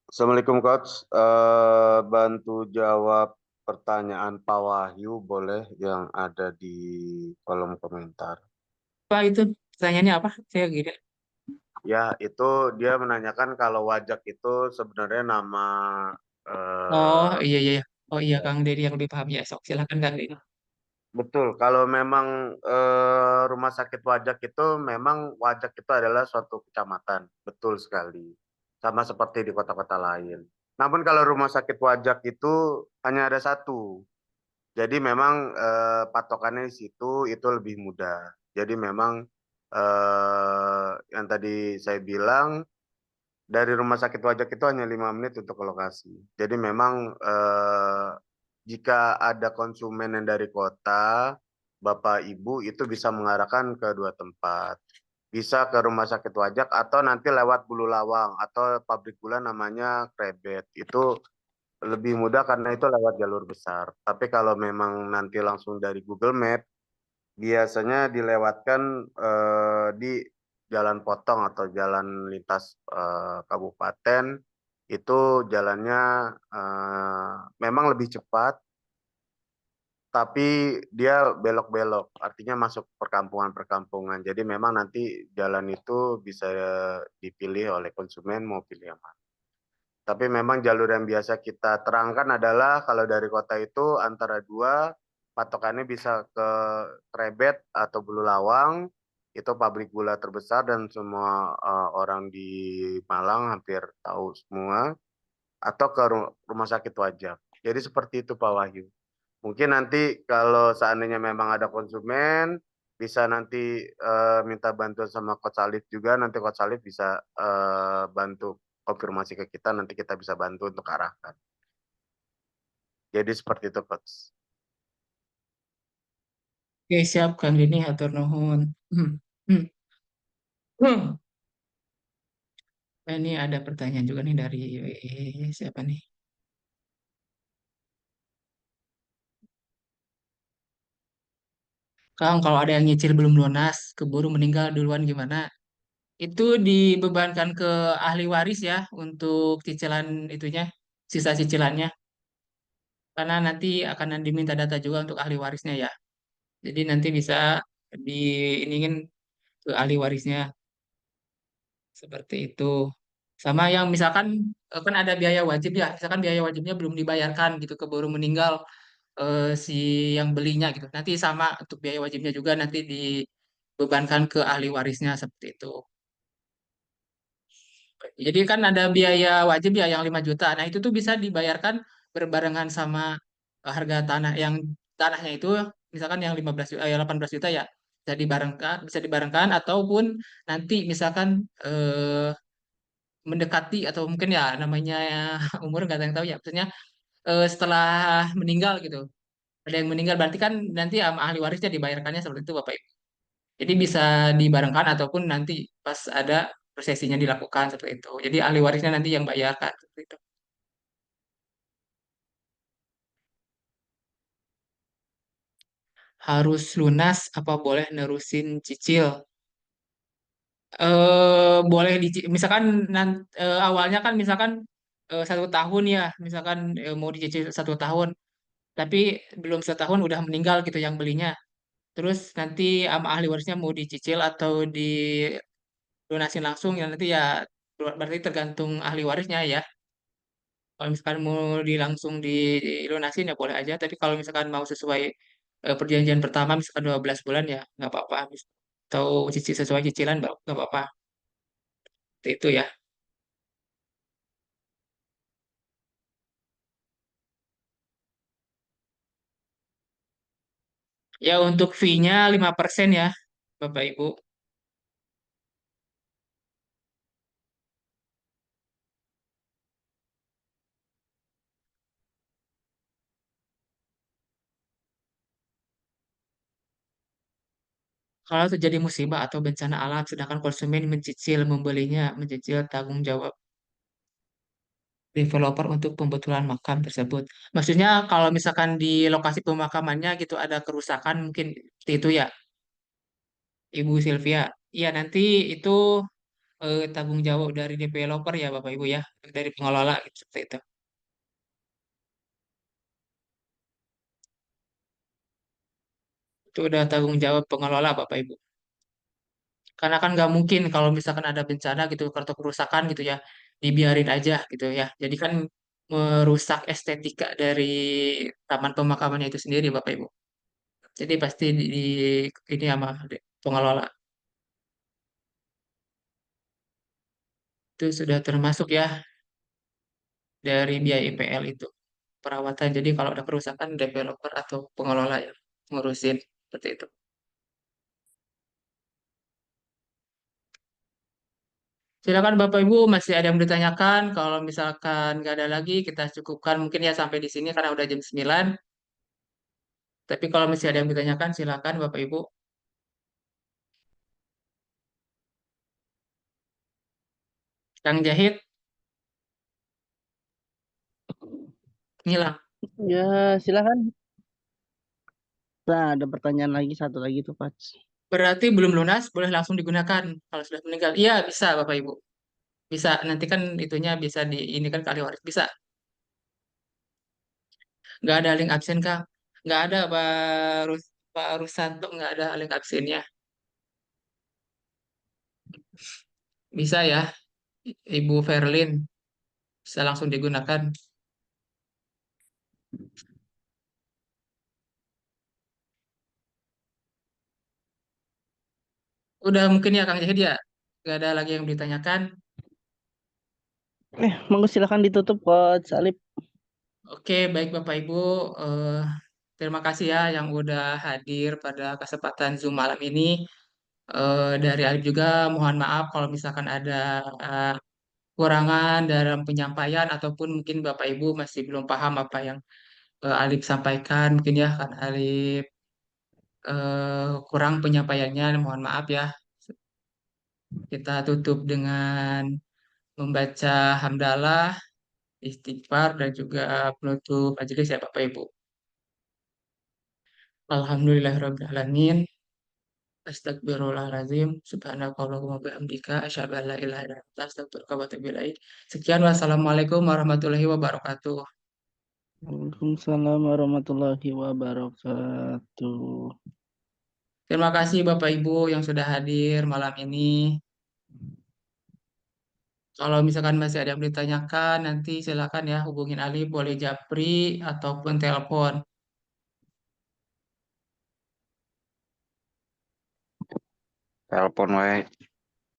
Assalamualaikum Coach. Bantu jawab pertanyaan Pak Wahyu boleh yang ada di kolom komentar. Pak itu pertanyaannya apa? Saya gini. Ya, itu dia menanyakan kalau wajak itu sebenarnya nama Oh eh, iya iya. Iya. Oh iya Kang Dedi yang lebih paham ya. Sok silakan Kang Dedi. betul. Kalau memang rumah sakit wajak itu memang wajak itu adalah suatu kecamatan. Betul sekali. Sama seperti di kota-kota lain. Namun kalau rumah sakit wajak itu hanya ada satu. Jadi memang patokannya di situ itu lebih mudah. Jadi memang yang tadi saya bilang dari rumah sakit wajak itu hanya 5 menit untuk ke lokasi. Jadi memang jika ada konsumen yang dari kota, Bapak Ibu itu bisa mengarahkan ke dua tempat. Bisa ke rumah sakit wajak atau nanti lewat Bulu Lawang atau pabrik gula namanya Krebet. Itu lebih mudah karena itu lewat jalur besar. Tapi kalau memang nanti langsung dari Google Map, biasanya dilewatkan di jalan potong atau jalan lintas kabupaten itu jalannya memang lebih cepat, tapi dia belok-belok, artinya masuk perkampungan-perkampungan. Jadi memang nanti jalan itu bisa dipilih oleh konsumen mau pilih yang mana. Tapi memang jalur yang biasa kita terangkan adalah kalau dari kota itu antara dua, patokannya bisa ke Krebet atau Bululawang, itu pabrik gula terbesar dan semua orang di Malang hampir tahu semua, atau ke Rumah Sakit Wajak. Jadi seperti itu Pak Wahyu. Mungkin nanti kalau seandainya memang ada konsumen, bisa nanti minta bantuan sama Coach Alif juga. Nanti Coach Alif bisa bantu konfirmasi ke kita, nanti kita bisa bantu untuk arahkan. Jadi seperti itu, Coach. Oke, siap Kang Dini, hatur nuhun. Hmm. Hmm. Hmm. Ini ada pertanyaan juga nih dari siapa nih? Kang, kalau ada yang nyicil belum lunas, keburu meninggal duluan gimana? Itu dibebankan ke ahli waris ya untuk cicilan itunya, sisa cicilannya. Karena nanti akan diminta data juga untuk ahli warisnya ya. Jadi nanti bisa diiningin ke ahli warisnya seperti itu. Sama yang misalkan kan ada biaya wajib ya, misalkan biaya wajibnya belum dibayarkan gitu keburu meninggal si yang belinya gitu. Nanti sama untuk biaya wajibnya juga nanti dibebankan ke ahli warisnya seperti itu. Jadi kan ada biaya wajib ya yang 5 juta. Nah, itu tuh bisa dibayarkan berbarengan sama harga tanah yang tanahnya itu misalkan yang 15 juta, 18 juta ya. Bisa dibarengkan ataupun nanti misalkan mendekati atau mungkin ya namanya umur nggak ada yang tahu ya. Maksudnya setelah meninggal gitu. Ada yang meninggal berarti kan nanti sama ahli warisnya dibayarkannya seperti itu Bapak Ibu. Jadi bisa dibarengkan ataupun nanti pas ada prosesinya dilakukan seperti itu. Jadi ahli warisnya nanti yang bayarkan seperti itu. Harus lunas apa boleh nerusin cicil? Boleh misalkan awalnya kan misalkan 1 tahun ya, misalkan mau dicicil 1 tahun, tapi belum setahun udah meninggal gitu yang belinya. Terus nanti sama ahli warisnya mau dicicil atau dilunasin langsung ya nanti ya berarti tergantung ahli warisnya ya. Kalau misalkan mau langsung dilunasin ya boleh aja. Tapi kalau misalkan mau sesuai perjanjian pertama misalkan 12 bulan ya nggak apa-apa. Atau sesuai cicilan nggak apa-apa. Seperti itu ya. Ya untuk fee-nya 5% ya Bapak Ibu. Kalau terjadi musibah atau bencana alam sedangkan konsumen mencicil tanggung jawab developer untuk pembetulan makam tersebut. Maksudnya kalau misalkan di lokasi pemakamannya gitu ada kerusakan mungkin seperti itu ya, Ibu Sylvia. Iya nanti itu tanggung jawab dari developer ya Bapak Ibu ya, dari pengelola gitu, seperti itu. Itu udah tanggung jawab pengelola Bapak Ibu. Karena kan nggak mungkin kalau misalkan ada bencana gitu atau kerusakan gitu ya, dibiarin aja gitu ya. Jadi kan merusak estetika dari taman pemakamannya itu sendiri Bapak Ibu. Jadi pasti ini sama pengelola. Itu sudah termasuk ya dari biaya IPL itu perawatan. Jadi kalau ada kerusakan developer atau pengelola yang ngurusin seperti itu. Silakan Bapak Ibu masih ada yang ditanyakan. Kalau misalkan nggak ada lagi kita cukupkan mungkin ya sampai di sini karena udah jam 9. Tapi kalau masih ada yang ditanyakan silakan Bapak Ibu. Kang Jahit ngilang. Ya, silakan. Nah, ada pertanyaan lagi satu lagi tuh, Pak. Berarti belum lunas, boleh langsung digunakan kalau sudah meninggal. Iya, bisa Bapak Ibu. Bisa, nanti kan itunya bisa di ini kan kali waris. Bisa. Nggak ada link absen, Kang. Nggak ada Pak Rusanto, nggak ada link absennya. Bisa ya, Ibu Verlin. Bisa langsung digunakan. Udah mungkin ya Kang Jahid ya. Nggak ada lagi yang ditanyakan. Monggo silakan ditutup Coach Alip. Oke, baik Bapak Ibu. Eh, terima kasih ya yang udah hadir pada kesempatan Zoom malam ini. Dari Alif juga mohon maaf kalau misalkan ada eh, kurangan dalam penyampaian ataupun mungkin Bapak Ibu masih belum paham apa yang Alif sampaikan mungkin ya kan Alif kurang penyampaiannya mohon maaf ya. Kita tutup dengan membaca hamdalah, istighfar dan juga penutup majelis ya Bapak Ibu. Alhamdulillahirrahmanirrahim. Astagfirullahaladzim. Subhanakallahumma bihamdika. Asyhadu an la ilaha illa anta astaghfiruka wa atubu ilaik. Sekian wassalamualaikum warahmatullahi wabarakatuh. Waalaikumsalam warahmatullahi wabarakatuh. Terima kasih Bapak Ibu yang sudah hadir malam ini. Kalau misalkan masih ada yang ditanyakan, nanti silakan ya hubungin Ali, boleh japri ataupun telepon. Telepon wae.